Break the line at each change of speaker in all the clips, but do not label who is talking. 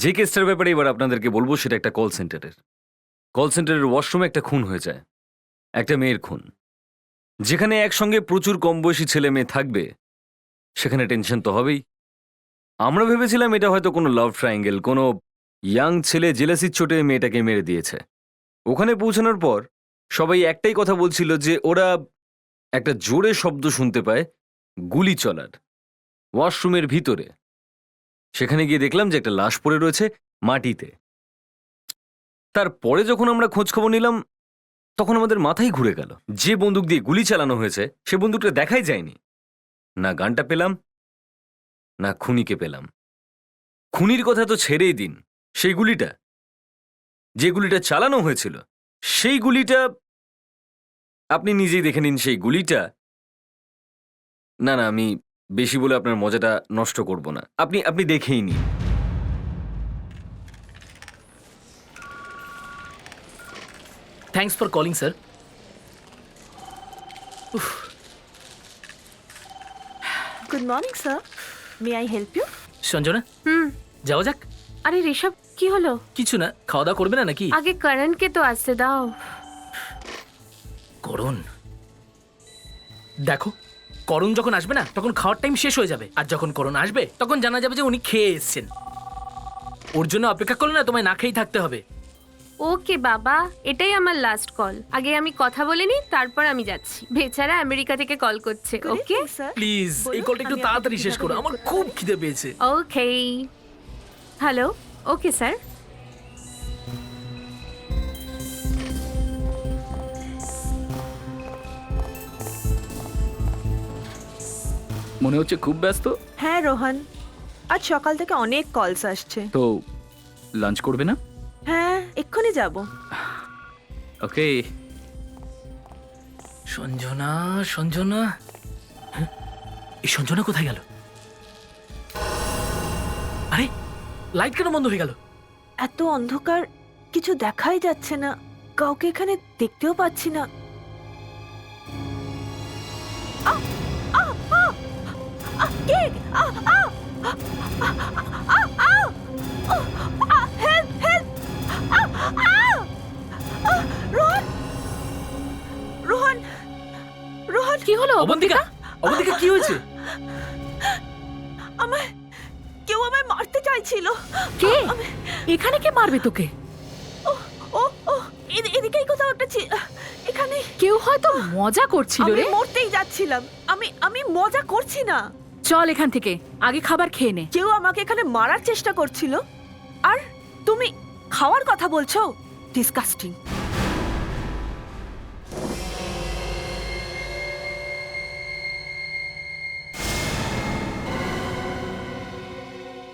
যে কেসটার ব্যাপারে এবার আপনাদেরকে বলবো সেটা একটা কল সেন্টারের ওয়াশরুমে একটা খুন হয়ে যায়। একটা মেয়ের খুন। যেখানে একসঙ্গে প্রচুর কম বয়সী ছেলে মেয়ে থাকবে সেখানে টেনশন তো হবেই। আমরা ভেবেছিলাম এটা হয়তো কোনো লাভ ট্রায়াঙ্গেল, কোনো ইয়াং ছেলে জেলাসির চোটে মেয়েটাকে মেরে দিয়েছে। ওখানে পৌঁছানোর পর সবাই একটাই কথা বলছিল যে ওরা একটা জোরে শব্দ শুনতে পায় গুলি চলার ওয়াশরুমের ভিতরে। সেখানে গিয়ে দেখলাম যে একটা লাশ পড়ে রয়েছে মাটিতে। তারপরে যখন আমরা খোঁজ খবর নিলাম তখন আমাদের মাথায় ঘুরে গেল। যে বন্দুক দিয়ে গুলি চালানো হয়েছে সে বন্দুকটা দেখাই যায়নি। না গানটা পেলাম, না খুনিকে পেলাম। খুনির কথা তো ছেড়েই দিন, সেই গুলিটা, যে গুলিটা চালানো হয়েছিল সেই গুলিটা আপনি নিজেই দেখে নিন। সেই গুলিটা না না, আমি বেশি বলে আপনার মজাটা নষ্ট করব না। আপনি দেখেই নিন।
Thanks for calling sir.
Good morning sir, may I help you?
Sanjana, যাওয়া যাক।
আরে ঋষভ, কি হলো?
কিছু না, খাওয়া দাওয়া করবে না নাকি?
আগে করণকে তো আসতে দাও।
করণ, দেখো, করণ যখন আসবে না তখন খাওয়ার টাইম শেষ হয়ে যাবে, আর যখন করণ আসবে তখন জানা যাবে যে উনি খেয়ে এসেছেন। ওর জন্য অপেক্ষা করলে না তোমায় না খেয়েই থাকতে হবে।
ওকে বাবা, এটাই আমার লাস্ট কল। আগে আমি কথা বলে নিই, তারপর আমি যাচ্ছি। বেচারা আমেরিকা থেকে কল করছে। ওকে
প্লিজ এই কলটা একটু তাড়াতাড়ি শেষ করো, আমার খুব খিদে পেয়েছে।
ওকে, হ্যালো। Okay sir.
মনে হচ্ছে খুব ব্যস্ত।
হ্যাঁ রোহন, আজ সকাল থেকে অনেক কলস আসছে।
তো লাঞ্চ করবে না?
হ্যাঁ, এক্ষুনি যাব।
ওকে।
সঞ্জনা, সঞ্জনা, হ্যাঁ? এই সঞ্জনা কোথায় গেল? আরে লাইট কেন বন্ধ হয়ে গেল?
এত অন্ধকার, কিছু দেখাই যাচ্ছে না, কাউকে এখানে দেখতেও পাচ্ছি না। আহ! আহ! আহ! আহ! কে? আহ! আহ! আহ! আহ! আহ! আহ! হেল্প! হেল্প! আহ! আহ! আহ! রোহন! রোহন! রোহন!
কি হলো
অবন্তিকা, অবন্তিকা কি হয়েছে?
আমায় কেউ আমায় মারতে চাইছিল।
কে? এখানে কে মারবে তোকে?
ও ও ও এদিকেই কোথাও একটা এখানে
কেউ হয়তো মজা করছিল
আমি
রে।
মরতেই যাচ্ছিলাম। আমি মজা করছি না।
চল এখান থেকে, আগে খাবার খেয়ে নে।
কেউ আমাকে এখানে মারার চেষ্টা করছিল, আর তুমি খাওয়ার কথা বলছো? ডিসকাস্টিং।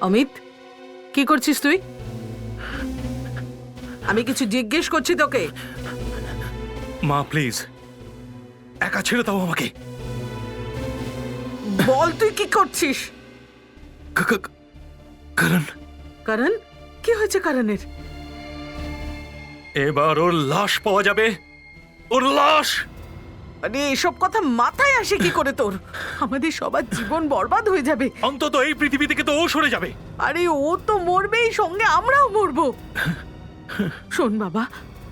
অমিত, কি করছিস তুই? আমি কিছু জিজ্ঞেস করছি তোকে।
মা প্লিজ, একা ছেড়ে দাও আমাকে।
বল তুই কি করছিস?
কারণ
কারণ কি হয়েছে? কারণের
এবার ওর লাশ পাওয়া যাবে। ওর লাশ।
আরে এসব কথা মাথায় আসে কি করে তোর? আমাদের সবার জীবন বরবাদ হয়ে যাবে।
অন্তত এই পৃথিবী থেকে তো ও সরে যাবে।
আরে ও তো মরবেই, সঙ্গে আমরাও মরবো। শোন বাবা,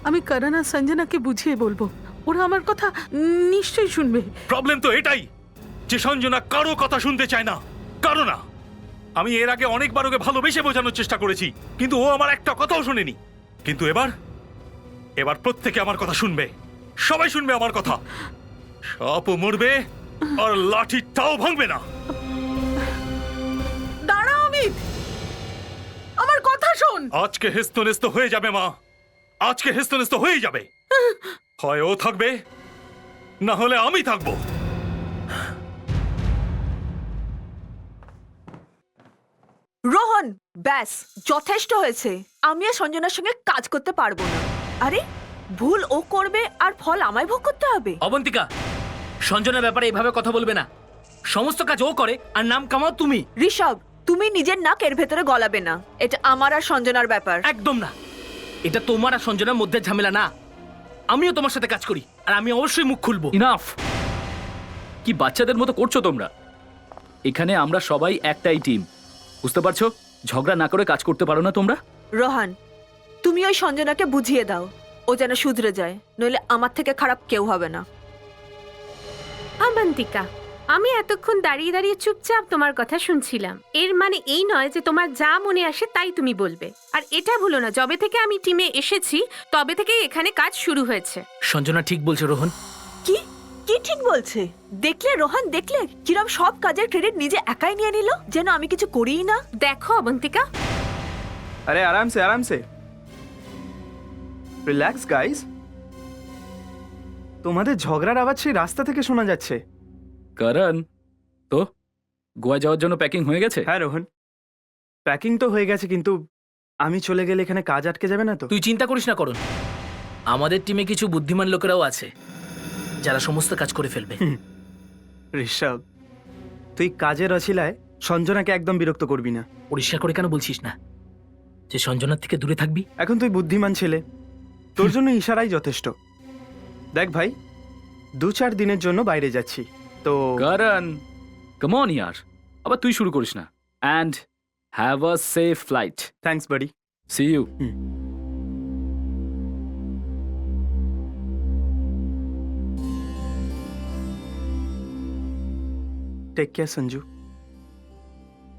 আমি করণ আর সঞ্জনাকে বুঝিয়ে বলবো, ওরা আমার কথা নিশ্চয়ই শুনবে।
প্রবলেম তো এটাই যে সঞ্জনা কারো কথা শুনতে চায় না, কারো না। আমি এর আগে অনেকবার ওকে ভালোবেসে বোঝানোর চেষ্টা করেছি, কিন্তু ও আমার একটা কথাও শোনেনি। কিন্তু এবার প্রত্যেকে আমার কথা শুনবে, সবাই শুনবে আমার কথা। সাপও মরবে আর লাঠিটাও ভাঙবে না।
দাঁড়া অমিত, আমার কথা শোন।
আজকে হেস্তনেস্ত হয়ে যাবে মা, আজকে হেস্তনেস্ত হয়ে যাবে। হয় ও থাকবে, না হলে আমি থাকবো।
রোহন, ব্যাস যথেষ্ট হয়েছে। আমি আর সঞ্জনার সঙ্গে কাজ করতে পারবো না। আরে ভুল ও করবে আর ফল আমায় ভোগ করতে হবে।
অবন্তিকা, সঞ্জনার ব্যাপারে এভাবে কথা বলবে না। সমস্ত কাজ ও করে আর নাম কামাও তুমি।
ঋষভ, তুমি নিজের নাক এর ভেতরে গলাবে না। এটা আমার আর সঞ্জনার ব্যাপার।
একদম না, এটা তোমার আর সঞ্জনার মধ্যে ঝামেলা না। আমিও তোমার সাথে কাজ করি আর আমি অবশ্যই মুখ খুলবো।
ইনাফ! কি বাচ্চাদের মতো করছো তোমরা? এখানে আমরা সবাই একটাই টিম, বুঝতে পারছো? ঝগড়া না করে কাজ করতে পারো না তোমরা?
রোহন, তুমি ওই সঞ্জনাকে বুঝিয়ে দাও, ও যেন শুধরে যায়, নইলে আমার থেকে খারাপ কেউ হবে না।
অবন্তিকা, আমি এতক্ষণ দাঁড়িয়ে দাঁড়িয়ে চুপচাপ তোমার কথা শুনছিলাম। এর মানে এই নয় যে তোমার যা মনে আসে তাই তুমি বলবে। আর এটা ভুলো না, যবে থেকে আমি টিমে এসেছি তবে থেকেই এখানে কাজ শুরু হয়েছে।
সঞ্জনা ঠিক বলছে রোহন।
কি কি ঠিক বলছে? দেখলে রোহন, দেখলে কিরম সব কাজের ক্রেডিট নিজে একাই নিয়ে নিল, যেন আমি কিছু করিই না।
দেখো অবন্তিকা,
अरे आराम से রিল্যাক্স গাইস। তোমাদের ঝগড়ার আওয়াজ সেই রাস্তা থেকে শোনা যাচ্ছে।
কারণ তো গোয়া যাওয়ার জন্য প্যাকিং হয়ে গেছে?
হ্যাঁ রোহন, প্যাকিং তো হয়ে গেছে, কিন্তু আমি চলে গেলে এখানে কাজ আটকে যাবে না তো?
তুই চিন্তা করিস না করুন, আমাদের টিমে কিছু বুদ্ধিমান লোকেরাও আছে যারা সমস্ত কাজ করে ফেলবে।
ঋষভ, তুই কাজের অছিলায় সঞ্জনাকে একদম বিরক্ত করবি না।
পরিষ্কার করে কেন বলছিস না যে সঞ্জনার থেকে দূরে থাকবি?
এখন তুই বুদ্ধিমান ছেলে, তোর জন্য ইশারাই যথেষ্ট। দেখ ভাই, 2-4 দিনের জন্য বাইরে যাচ্ছি তো।
কারণ কাম অন ইয়ার, আবার তুই শুরু করিস না। And have a safe flight.
Thanks buddy.
See you.
Take care Sanju,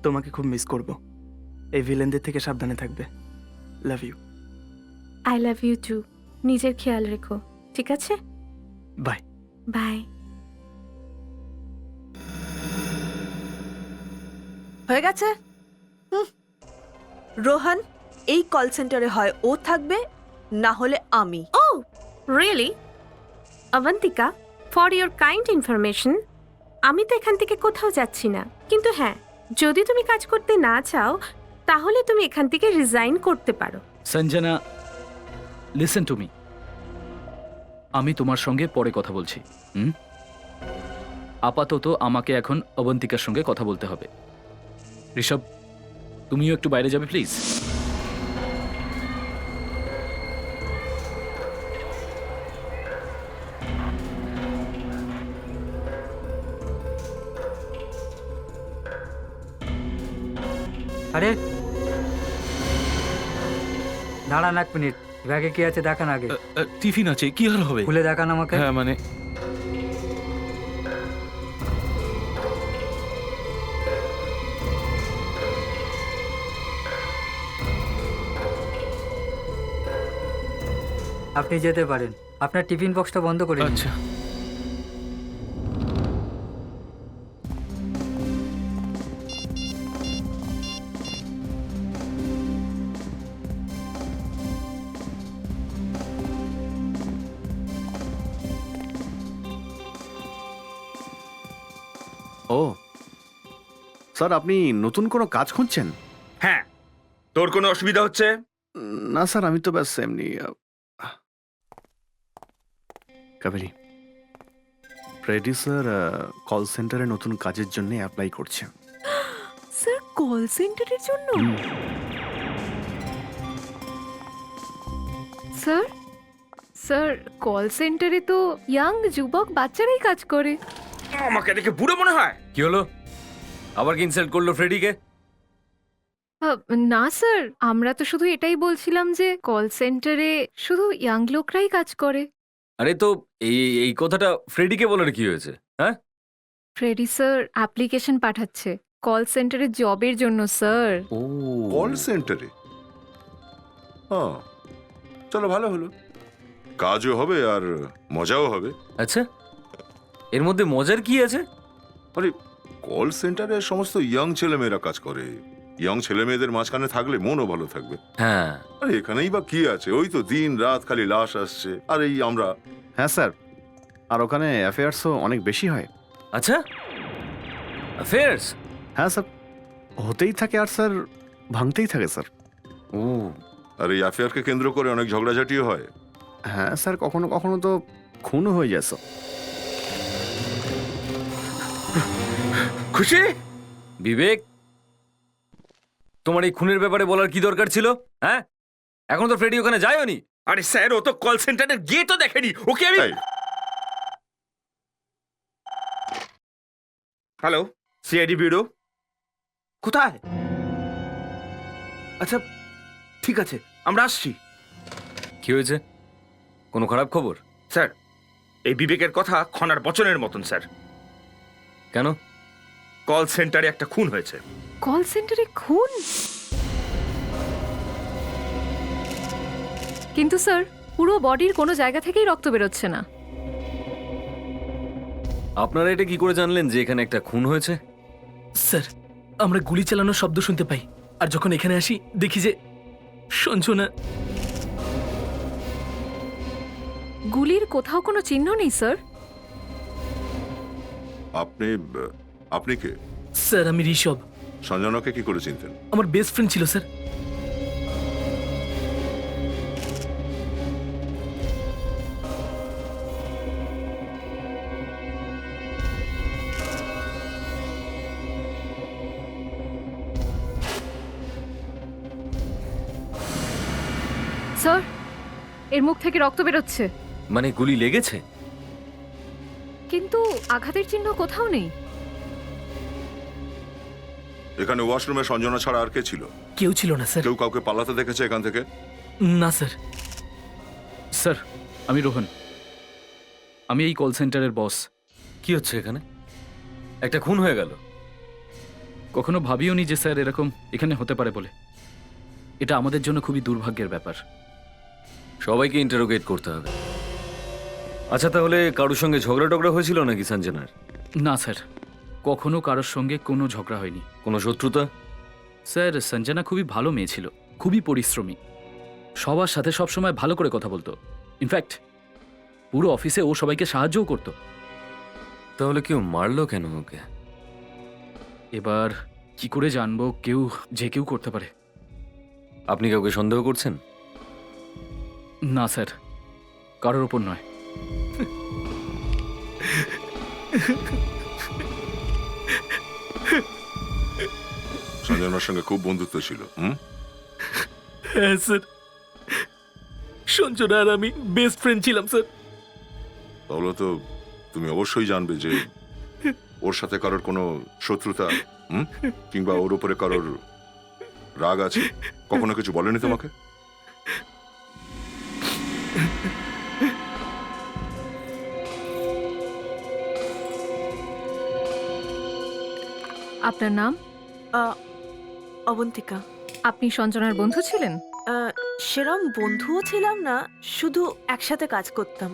তোমাকে খুব মিস করব। এই ভিলেনদের থেকে সাবধানে থাকবে। Love you.
I love you too. নিজের খেয়াল রেখো, ঠিক আছে?
বাই।
বাই।
হয়ে গেছে। রোহন, এই কল সেন্টারে হয় ও থাকবে, না হলে আমি।
Oh really? Abantika, for your kind information, আমি তো এখান থেকে কোথাও যাচ্ছি না। কিন্তু হ্যাঁ, যদি তুমি কাজ করতে না চাও তাহলে তুমি এখান থেকে রিজাইন করতে পারো।
Sanjana, listen to me. আমি তোমার সঙ্গে পরে কথা বলছি। আপাতত আমাকে এখন অবন্তিকার সঙ্গে কথা বলতে হবে। ঋষভ, তুমিও একটু বাইরে যাবে প্লিজ?
আরে দাঁড়ান 1 মিনিট, ব্যাগে কি আছে দেখান আগে।
টিফিন আছে, কি আর হবে?
খুলে দেখান আমাকে।
হ্যাঁ মানে
আপনি যেতে পারেন, আপনার টিফিন বক্সটা বন্ধ করে দিন।
আচ্ছা।
ও স্যার, আপনি নতুন কোনো কাজ খুঁজছেন?
হ্যাঁ, তোর কোনো অসুবিধা হচ্ছে?
না স্যার, আমি তো ব্যাস এমনি। কাবেরি, ফ্রেডি স্যার কল সেন্টারে নতুন কাজের জন্য অ্যাপ্লাই করছে।
স্যার, কল সেন্টারের জন্য?
স্যার, স্যার কল সেন্টারে তো ইয়াং যুবক বাচ্চারাই কাজ করে।
আমাকে দেখে বুড়ো মনে হয়?
কি হলো? আবার কি ইনসাল্ট করলো ফ্রেডিকে?
না স্যার, আমরা তো শুধু এটাই বলছিলাম যে কল সেন্টারে শুধু ইয়াং লোকরাই কাজ করে।
আরে তো এই এই কথাটা ফ্রেডিকে বলার কি হয়েছে? হ্যাঁ,
ফ্রেডি স্যার অ্যাপ্লিকেশন পাঠাচ্ছে কল সেন্টারে জবের জন্য স্যার।
ও
কল সেন্টারে? হ্যাঁ, চলো, ভালো হলো, কাজও হবে আর মজাও হবে।
আচ্ছা, এর মধ্যে মজার কি আছে?
আরে, কল সেন্টারে সমস্ত ইয়াং ছেলেমেয়েরা কাজ করে। ইয়াং ছেলেমেয়েদের মাঝখানে থাকলে মনও ভালো থাকবে।
হ্যাঁ,
আরে এখানেই বা কি আছে? ওই তো দিন রাত খালি লাশ আসছে, আর এই আমরা।
হ্যাঁ স্যার, আর ওখানে অ্যাফেয়ার্সও অনেক বেশি হয়।
আচ্ছা, অ্যাফেয়ার্স?
হ্যাঁ স্যার, হতেই থাকে আর স্যার ভাঙতেই থাকে স্যার।
ও,
আর এই অ্যাফেয়ারকে কেন্দ্র করে অনেক ঝগড়াঝাটিও হয়।
হ্যাঁ স্যার, কখনো কখনো তো খুনও হয়ে যায় স্যার।
খুশি?
বিবেক, তোমার এই খুনের ব্যাপারে বলার কি দরকার ছিল? হ্যাঁ, এখন তো ফ্রেডি ওখানে যায়ওনি।
আরে স্যার, ও তো কল সেন্টারে গিয়ে তো দেখেনি। ওকে আমি।
এই,
হ্যালো, সিআইডি ব্যুরো। কোথায়?
আচ্ছা ঠিক আছে, আমরা আসছি।
কি হয়েছে? কোনো খারাপ খবর?
স্যার, এই বিবেকের কথা খনার বচনের মতন স্যার।
কেন?
কল সেন্টারে একটা খুন হয়েছে।
কল সেন্টারে খুন? কিন্তু স্যার, পুরো বডির কোনো জায়গা থেকেই রক্ত বেরোচ্ছে না।
আপনারা এটা কি করে জানলেন যে এখানে একটা খুন হয়েছে?
স্যার, আমরা গুলি চালানোর শব্দ শুনতে পাই, আর যখন এখানে আসি দেখি যে সঞ্জনা।
গুলির কোথাও কোনো চিহ্ন নেই স্যার।
আপনি আপনি কে?
স্যার, আমি ঋষভ।
সঞ্জনাকে কি করে চিনতেন?
আমার বেস্ট ফ্রেন্ড ছিল স্যার।
স্যার, এর মুখ থেকে রক্ত বেরোচ্ছে,
মানে গুলি লেগেছে?
কিন্তু আঘাতের চিহ্ন কোথাও নেই।
এখানে ওয়াশরুমে সঞ্জনা ছাড়া আর কে ছিল?
কেউ ছিল না স্যার।
কেউ কাউকে পালাতে দেখেছে এখান থেকে?
না স্যার।
স্যার, আমি রোহন, আমি এই কল সেন্টারের বস।
কি হচ্ছে এখানে? একটা খুন হয়ে গেল।
কখনো ভাবিও নি যে স্যার এরকম এখানে হতে পারে বলে। এটা আমাদের জন্য খুবই দুর্ভাগ্যের ব্যাপার।
সবাইকে ইন্টারোগেট করতে হবে। আচ্ছা, তাহলে কারোর সঙ্গে ঝগড়া টগড়া হয়েছিল নাকি সঞ্জনার?
না স্যার, কখনো কারোর সঙ্গে কোনো ঝগড়া হয়নি।
কোনো শত্রুতা?
স্যার, সঞ্জনা খুবই ভালো মেয়ে ছিল, খুবই পরিশ্রমী, সবার সাথে সবসময় ভালো করে কথা বলতো। ইনফ্যাক্ট পুরো অফিসে ও সবাইকে সাহায্যও করতো।
তাহলে কেউ মারলো কেন ওকে?
এবার কি করে জানবো? যে কেউ করতে পারে।
আপনি কাউকে সন্দেহ করছেন?
না স্যার, কারোর ওপর নয়।
সঞ্জনার সঙ্গে খুব বন্ধুত্ব ছিল।
হ্যাঁ স্যার, সঞ্জনা আর আমি বেস্ট ফ্রেন্ড ছিলাম স্যার।
তাহলে তো তুমি অবশ্যই জানবে যে ওর সাথে কারোর কোনো শত্রুতা কিংবা ওর উপরে কারোর রাগ আছে। কখনো কিছু বলেনি তোমাকে?
আপনার নাম?
অবন্তিকা।
আপনি সঞ্জনার বন্ধু ছিলেন?
সেরম বন্ধুও ছিলাম না, শুধু একসাথে কাজ করতাম।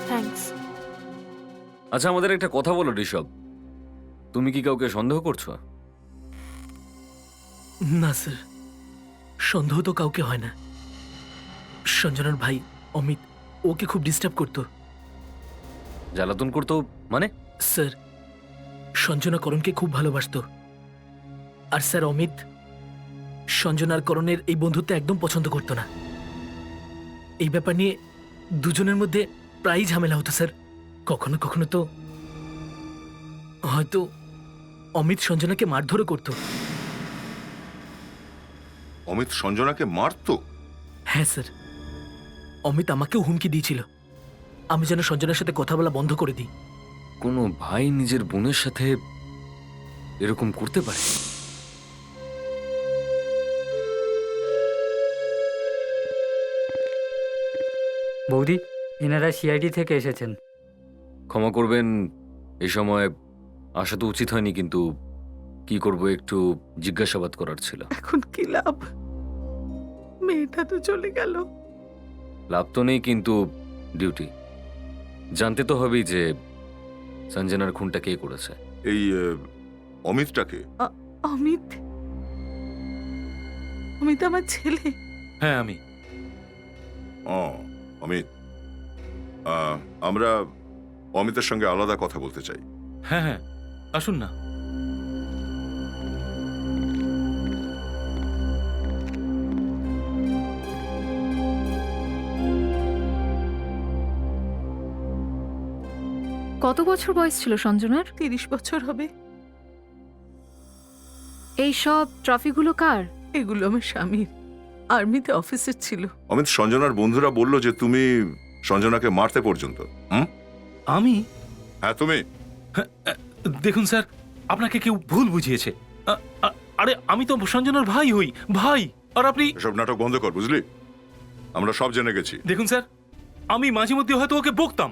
থ্যাঙ্কস।
আচ্ছা, আমাদের একটা কথা বলো ঋষভ, তুমি কি কাউকে সন্দেহ করছো?
না স্যার, সন্দেহ তো কাউকে হয় না। সঞ্জনার ভাই অমিত ওকে খুব ডিস্টার্ব করতো।
জ্বালাতন করতো মানে?
স্যার, সঞ্জনা করণকে খুব ভালোবাসতো, আর স্যার অমিত সঞ্জনার করণের এই বন্ধুত্ব একদম পছন্দ করতো না। এই ব্যাপার নিয়ে দুজনের মধ্যে প্রায়ই ঝামেলা হতো স্যার। কখনো কখনো তো হয়তো অমিত সঞ্জনাকে মারধরও করতো।
অমিত সঞ্জনাকে মারতো?
হ্যাঁ স্যার, অমিত আমাকেও হুমকি দিয়েছিল আমি যেন সঞ্জনার সাথে কথা বলা বন্ধ করে দিই।
কোনো ভাই নিজের বোনের সাথে এরকম করতে পারে?
বৌদি, এনারা সিআইডি থেকে এসেছেন।
ক্ষমা করবেন, এই সময় আসা তো উচিত হয়নি, কিন্তু কি করব, একটু জিজ্ঞাসাবাদ করার ছিল।
এখন কি লাভ? মেয়েটা তো চলে গেল।
লাভ তো নেই, কিন্তু ডিউটি। জানতে তো হবেই যে সঞ্জনার খুনটা কে করেছে।
এই অমিতটাকে?
অমিত? অমিত আমার ছেলে।
হ্যাঁ, আমি।
অমিত, আমরা অমিতের সঙ্গে আলাদা কথা বলতে চাই।
হ্যাঁ হ্যাঁ, আসুন না।
কত বছর বয়স ছিল সঞ্জনার?
30 বছর হবে।
এই সব ট্রফিগুলো কার?
এগুলো আমার স্বামীর, আর্মিতে অফিসার ছিল।
অমিত, সঞ্জনার বন্ধুরা বলল যে তুমি সঞ্জনাকে মারতে পর্যন্ত।
আমি?
হ্যাঁ, তুমি।
দেখুন স্যার, আপনাকে কেউ ভুল বুঝিয়েছে। আরে আমি তো সঞ্জনার ভাই হই, ভাই। আর আপনি
এসব নাটক বন্ধ কর, বুঝলি? আমরা সব জেনে গেছি।
দেখুন স্যার, আমি মাঝে মধ্যে হয়তো ওকে বকতাম,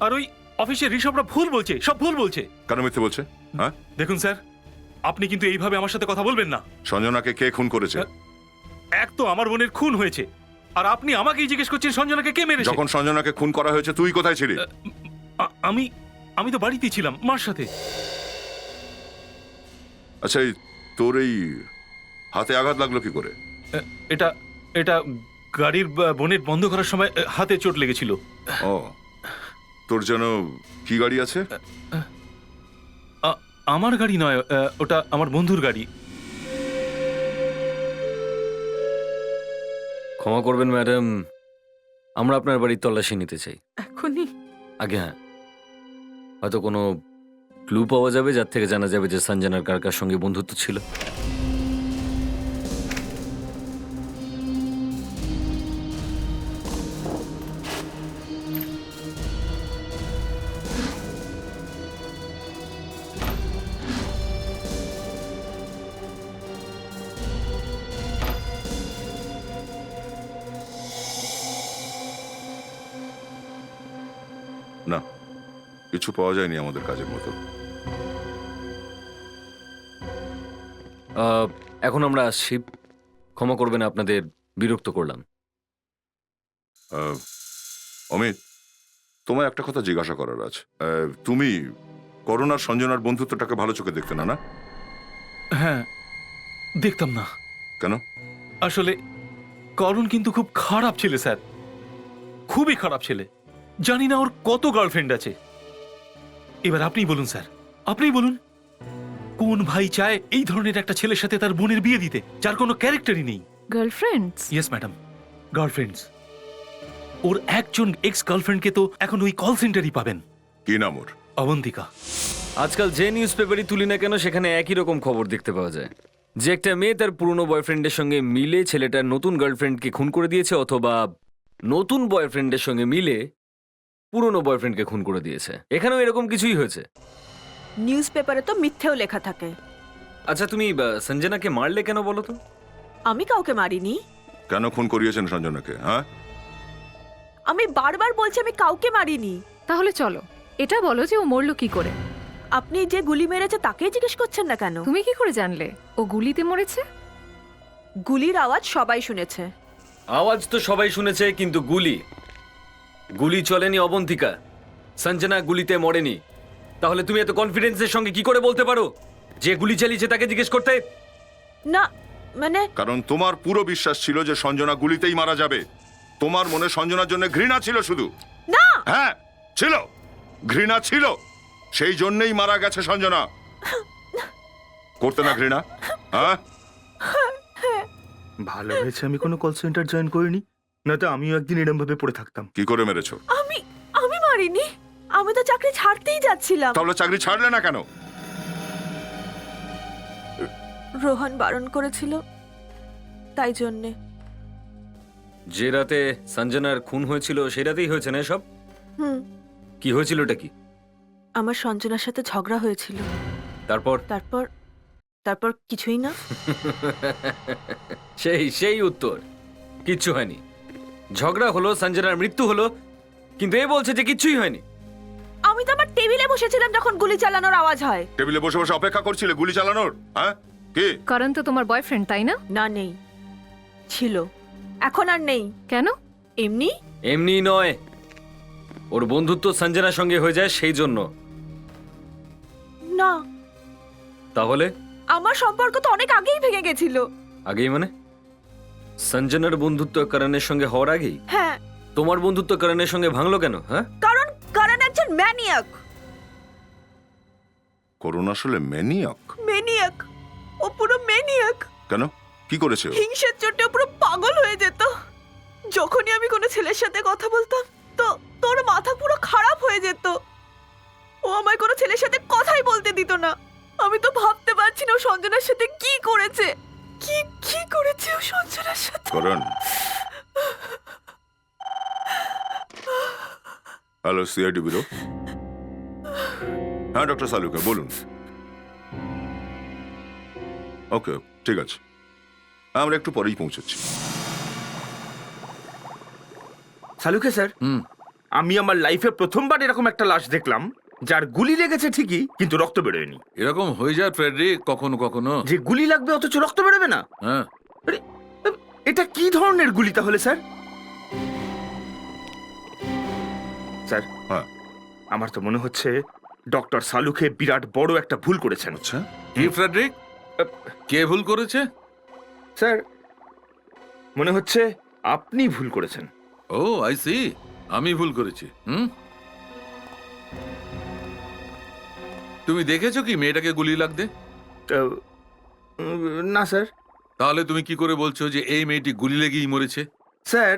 আর ওই অফিসের ঋষভরা ভুল বলছে, সব ভুল বলছে।
কেন মিথ্যে বলছে? হ্যাঁ,
দেখুন স্যার, আপনি কিন্তু এইভাবে আমার সাথে কথা বলবেন না।
সঞ্জনাকে কে খুন করেছে?
এক তো আমার বোনের খুন হয়েছে, আর আপনি আমাকেই জিজ্ঞেস করছেন সঞ্জনাকে কে মেরেছে।
যখন সঞ্জনাকে খুন করা হয়েছে তুই কোথায় ছিলি?
আমি আমি তো বাড়িতেই ছিলাম মার সাথে।
আচ্ছা, এই তোর এই হাতে আঘাত লাগলো কি করে?
এটা এটা গাড়ির বনেট বন্ধ করার সময় হাতে চোট লেগেছিল।
ও, তোর যেন কি গাড়ি আছে?
আমার গাড়ি নয়, ওটা আমার বন্ধুর গাড়ি।
ক্ষমা করবেন ম্যাডাম, আমরা আপনার বাড়ির তল্লাশি নিতে চাই।
এখনই?
আগে হ্যাঁ, হয়তো কোনো ক্লু পাওয়া যাবে যার থেকে জানা যাবে যে সঞ্জনার কার কার সঙ্গে বন্ধুত্ব ছিল।
না, কিছু পাওয়া যায়নি আমাদের কাজের মতো।
এখন আমরা আসছি, ক্ষমা করবেন আপনাদের বিরক্ত করলাম।
অমিত, তোমায় একটা কথা জিজ্ঞাসা করার আছে। তুমি করোনার সঞ্জনার বন্ধুত্বটাকে ভালো চোখে দেখতে না? না,
হ্যাঁ, দেখতাম না।
কেন?
আসলে করণ কিন্তু খুব খারাপ ছেলে স্যার, খুবই খারাপ ছেলে। জানি না ওর কত গার্লফ্রেন্ড আছে। এবার আপনি বলুন স্যার, আপনি বলুন, কোন ভাই চায় এই ধরনের একটা ছেলের সাথে তার বোনের বিয়ে দিতে, যার কোনো ক্যারেক্টারই নেই?
গার্লফ্রেন্ডস?
Yes madam, girlfriends. ওর একজন এক্স গার্লফ্রেন্ডকে তো এখন ওই কল সেন্টারই পাবেন।
কি নাম ওর?
অবন্তিকা।
আজকাল যে নিউজ পেপারই তুলি না কেন সেখানে একই রকম খবর দেখতে পাওয়া যায়, যে একটা মেয়ে তার পুরনো বয়ফ্রেন্ডের সঙ্গে মিলে ছেলেটার নতুন গার্লফ্রেন্ডকে খুন করে দিয়েছে, অথবা নতুন বয়ফ্রেন্ডের সঙ্গে মিলে পুরনো বয়ফ্রেন্ডকে খুন করে দিয়েছে। এখানেও এরকম কিছুই হয়েছে।
নিউজ পেপারে তো মিথ্যেও লেখা থাকে।
আচ্ছা, তুমি সঞ্জনাকে মারলে কেন বলো তো?
আমি কাউকে মারিনি।
কেন খুন করিয়েছেন সঞ্জনাকে? হ্যাঁ,
আমি বারবার বলছি আমি কাউকে মারিনি।
তাহলে চলো এটা বলো যে ও মরলো কি করে।
আপনি যে গুলি মেরেছে তাকে জিজ্ঞেস করছেন না কেন?
তুমি কি করে জানলে ও গুলিতে মরেছে?
গুলির আওয়াজ সবাই শুনেছে।
আওয়াজ তো সবাই শুনেছে, কিন্তু গুলি চলেনি অবন্তিকা। সঞ্জনা গুলিতে মরেনি। তাহলে তুমি এত কনফিডেন্সের সঙ্গে কি করে বলতে পারো যে গুলি চালিয়েছে তাকে জিজ্ঞেস করতে?
না মানে,
কারণ তোমার পুরো বিশ্বাস ছিল যে সঞ্জনা গুলিতেই মারা যাবে। তোমার মনে সঞ্জনার জন্য ঘৃণা ছিল শুধু।
না,
হ্যাঁ ছিল, ঘৃণা ছিল, সেই জন্যই মারা গেছে সঞ্জনা। করতে না ঘৃণা? হ্যাঁ,
ভালো হয়েছে আমি কোনো কল সেন্টার জয়েন করিনি, নয়তো আমিও একদিন এরম ভাবে পড়ে থাকতাম।
কি করে মেরেছো?
আমি মারিনি। আমি তো চাকরি ছাড়তেই যাচ্ছিলাম।
তাহলে চাকরি ছাড়লে না কেন?
রোহন বারণ করেছিল, তাই জন্যে।
যে রাতে সঞ্জনার খুন হয়েছিল সেই রাতেই হয়েছে না সব?
হুম,
কি হয়েছিল ওটা কি?
আমার সঞ্জনার সাথে ঝগড়া হয়েছিল।
তারপর?
তারপর তারপর কিছুই না।
সেই উত্তর, কিচ্ছু হয়নি। ঝগড়া হলো, সঞ্জনার মৃত্যু হলো, কিন্তু এ বলছে যে কিচ্ছুই হয়নি।
আমি তো আমার টেবিলে বসেছিলাম যখন গুলি চালানোর আওয়াজ হয়।
টেবিলে বসে বসে অপেক্ষা করছিলে গুলি চালানোর? হ্যাঁ, কি?
কারণ তো তোমার বয়ফ্রেন্ড, তাই না?
না, নেই, ছিল, এখন আর নেই।
কেন?
এমনি।
এমনি নয়, ওর বন্ধুত্ব সঞ্জনার সঙ্গে হয়ে যায় সেই জন্য।
না,
তাহলে?
আমার সম্পর্ক তো অনেক আগেই ভেঙে গেছিল।
আগেই মানে? সঞ্জনার বন্ধুত্ব করণের সঙ্গে হওয়ার আগেই?
হ্যাঁ।
তোমার বন্ধুত্ব করণের সঙ্গে ভাঙলো কেন? হ্যাঁ,
কারণ করণ একজন ম্যানিয়াক।
করুণ আসলে ম্যানিয়াক?
ম্যানিয়াক, ও পুরো ম্যানিয়াক।
কেন, কি করেছে ও?
হিংসের চোটে পুরো পাগল হয়ে যেত। যখনই আমি কোনো ছেলের সাথে কথা বলতাম তো তোর মাথা পুরো খারাপ হয়ে যেত। ও আমায় কোনো ছেলের সাথে কথাই বলতে দিত না। আমি তো ভাবতে পারছি না ও সঞ্জনার সাথে কি করেছে, কি করেছে ও সঞ্জনার সাথে।
করণ, হ্যালো সিআইডি ব্যুরো। হ্যাঁ ডক্টর সালুকা বলুন। ওকে, ঠিক আছে, আমরা একটু পরেই পৌঁছচ্ছি।
সালুকে স্যার, আমি আমার লাইফে প্রথমবার এরকম একটা লাশ দেখলাম যার গুলি লেগেছে ঠিকই কিন্তু রক্ত বেরোয়নি।
এরকম হয়ে যায় ফ্রেডরিক কখনো কখনো।
যে গুলি লাগবে অথচ রক্ত বেরোবে না?
হ্যাঁ।
আরে, এটা কি ধরনের গুলি তাহলে স্যার? স্যার,
হ্যাঁ,
আমার তো মনে হচ্ছে ডক্টর সালুকে বিরাট বড় একটা ভুল করেছেন।
আচ্ছা,
কি ফ্রেডরিক, কে ভুল করেছে?
স্যার, মনে হচ্ছে আপনি ভুল করেছেন।
ও আই সি, আমি ভুল করেছি। তুমি দেখেছো কি মেয়েটাকে গুলি লাগতে?
না স্যার।
তাহলে তুমি কি করে বলছো যে এই মেয়েটি গুলি লেগেই মরেছে?
স্যার,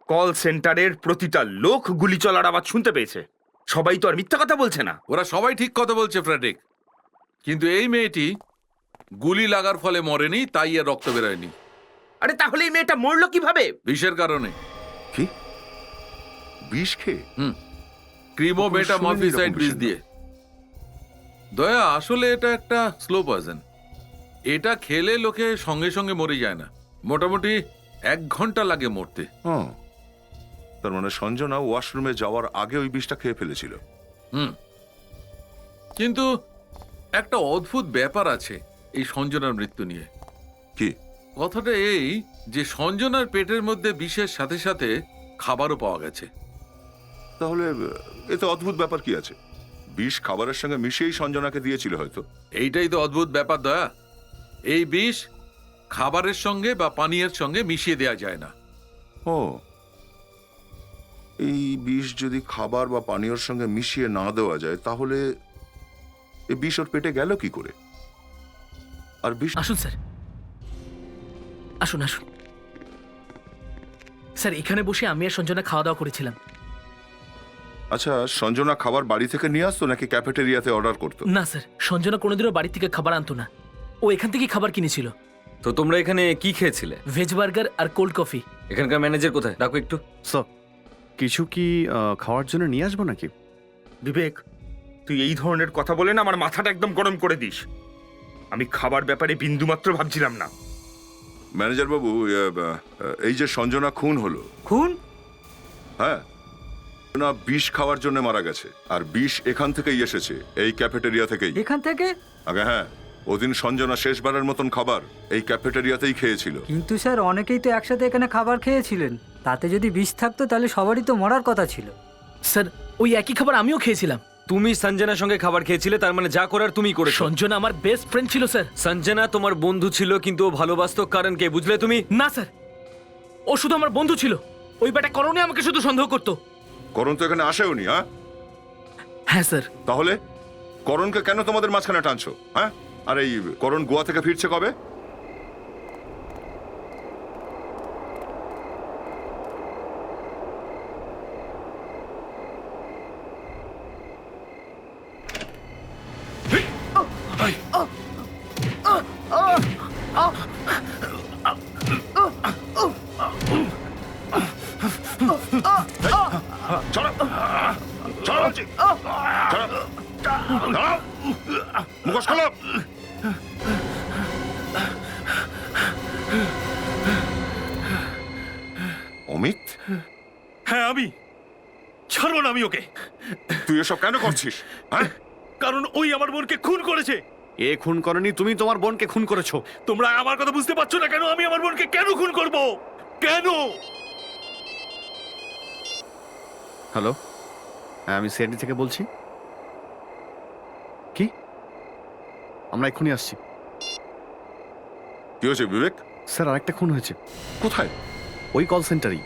কল সেন্টারের প্রতিটা লোক গুলি চলার আওয়াজ শুনতে পেয়েছে। সবাই তো আর মিথ্যা কথা বলছে না।
ওরা সবাই ঠিক কথা বলছে ফ্রেডরিক, কিন্তু এই মেয়েটি গুলি লাগার ফলে মরেনি, তাই এর রক্ত বেরোয়নি।
আরে তাহলে এই মেয়েটা মরলো কিভাবে?
বিষের কারণে।
কি বিষ খেয়ে?
ক্রিমোমেটামরফিসাইড বিষ দিয়ে। দয়া, আসলে এটা একটা স্লো পয়জন। এটা খেলে লোকে সঙ্গে সঙ্গে মরে যায় না, মোটামুটি 1 ঘন্টা লাগে মরতে।
হ্যাঁ, তার মানে সঞ্জনা ওয়াশরুমে যাওয়ার আগে ওই বিষটা খেয়ে ফেলেছিল।
কিন্তু একটা অদ্ভুত ব্যাপার আছে এই সঞ্জনার মৃত্যু নিয়ে।
কি?
কথাটা এই যে সঞ্জনার পেটের মধ্যে বিষের সাথে সাথে খাবারও পাওয়া গেছে।
তাহলে এতে অদ্ভুত ব্যাপার কি আছে? বিষ খাবারের সঙ্গে মিশিয়েই সঞ্জনাকে দিয়েছিল হয়তো।
এইটাই তো অদ্ভুত ব্যাপার দয়া। এই বিষ খাবারের সঙ্গে বা পানীয়ের সঙ্গে মিশিয়ে দেওয়া যায় না।
ও, এই বিষ যদি খাবার বা পানীয়র সঙ্গে মিশিয়ে না দেওয়া যায় তাহলে এই বিষ ওর পেটে গেল কি করে? আর বিষ...
আসুন স্যার, আসুন আসুন স্যার, এখানে বসে আমি আর সঞ্জনা খাওয়া দাওয়া করেছিলাম।
আচ্ছা, সঞ্জনা খাবার বাড়ি থেকে নিয়ে আসতো নাকি ক্যাফেটেরিয়াতে অর্ডার করতো?
না স্যার, সঞ্জনা কোনোদিনও বাড়ি থেকে খাবার আনতো না, ও এখান থেকে খাবার কিনেছিল।
তো তোমরা এখানে কি খেয়েছিলে?
ভেজ বার্গার আর কোল্ড কফি।
এখানকার ম্যানেজার কোথায়? ডাকো একটু।
স্যার, কিছু কি খাওয়ার জন্য নিয়ে আসবো নাকি?
বিবেক, তুই এই ধরনের কথা বলে না আমার মাথাটা একদম গরম করে দিস। আমি খাবার ব্যাপারে বিন্দুমাত্র ভাবছিলাম না।
ম্যানেজার বাবু, এই যে সঞ্জনা খুন হলো।
খুন?
হ্যাঁ, না, বিষ খাওয়ার জন্য মারা গেছে। আর বিষ এখান থেকেই এসেছে, এই ক্যাফেটেরিয়া থেকেই।
এখান থেকে?
আগে হ্যাঁ, ওদিন সঞ্জনা শেষবারের মতন খাবার এই ক্যাফেটেরিয়াতেই খেয়েছিল।
কিন্তু স্যার, অনেকেই তো একসাথে এখানে খাবার খেয়েছিলেন, তাতে যদি বিষ থাকতো তাহলে সবারই তো মরার কথা ছিল।
স্যার, ওই একই খাবার আমিও খেয়েছিলাম।
তুমি সঞ্জনার সঙ্গে খাবার খেয়েছিলে, তার মানে যা করার তুমি করেছো।
সঞ্জনা আমার বেস্ট ফ্রেন্ড ছিল স্যার।
সঞ্জনা তোমার বন্ধু ছিল, কিন্তু ও ভালোবাসতো কারণকে, বুঝলে তুমি?
না স্যার, ও শুধু আমার বন্ধু ছিল। ওই বেটা করণে আমাকে শুধু সন্দেহ করতো।
করণ তো এখানে আসেওনি। হ্যাঁ
হ্যাঁ স্যার।
তাহলে করণকে কেন তোমাদের মাঝখানে টানছো? হ্যাঁ, আর এই করণ গোয়া থেকে ফিরছে কবে? মুখোশ খোলো। অমিত?
হ্যাঁ আমি। ছাড়বো না আমি ওকে।
তুই এসব কেন করছিস? হ্যাঁ,
কারণ ওই আমার বোনকে খুন করেছে।
এ খুন করেনি, তুমি তোমার বোনকে খুন করেছো।
তোমরা আমার কথা বুঝতে পারছো না কেন? আমি আমার বোনকে কেন খুন করব? কেন?
হ্যালো, হ্যাঁ, আমি সিআইডি থেকে বলছি। কি? আমরা এক্ষুনি আসছি।
কি হয়েছে বিবেক?
স্যার, আরেকটা খুন হয়েছে।
কোথায়?
ওই কল সেন্টারেই।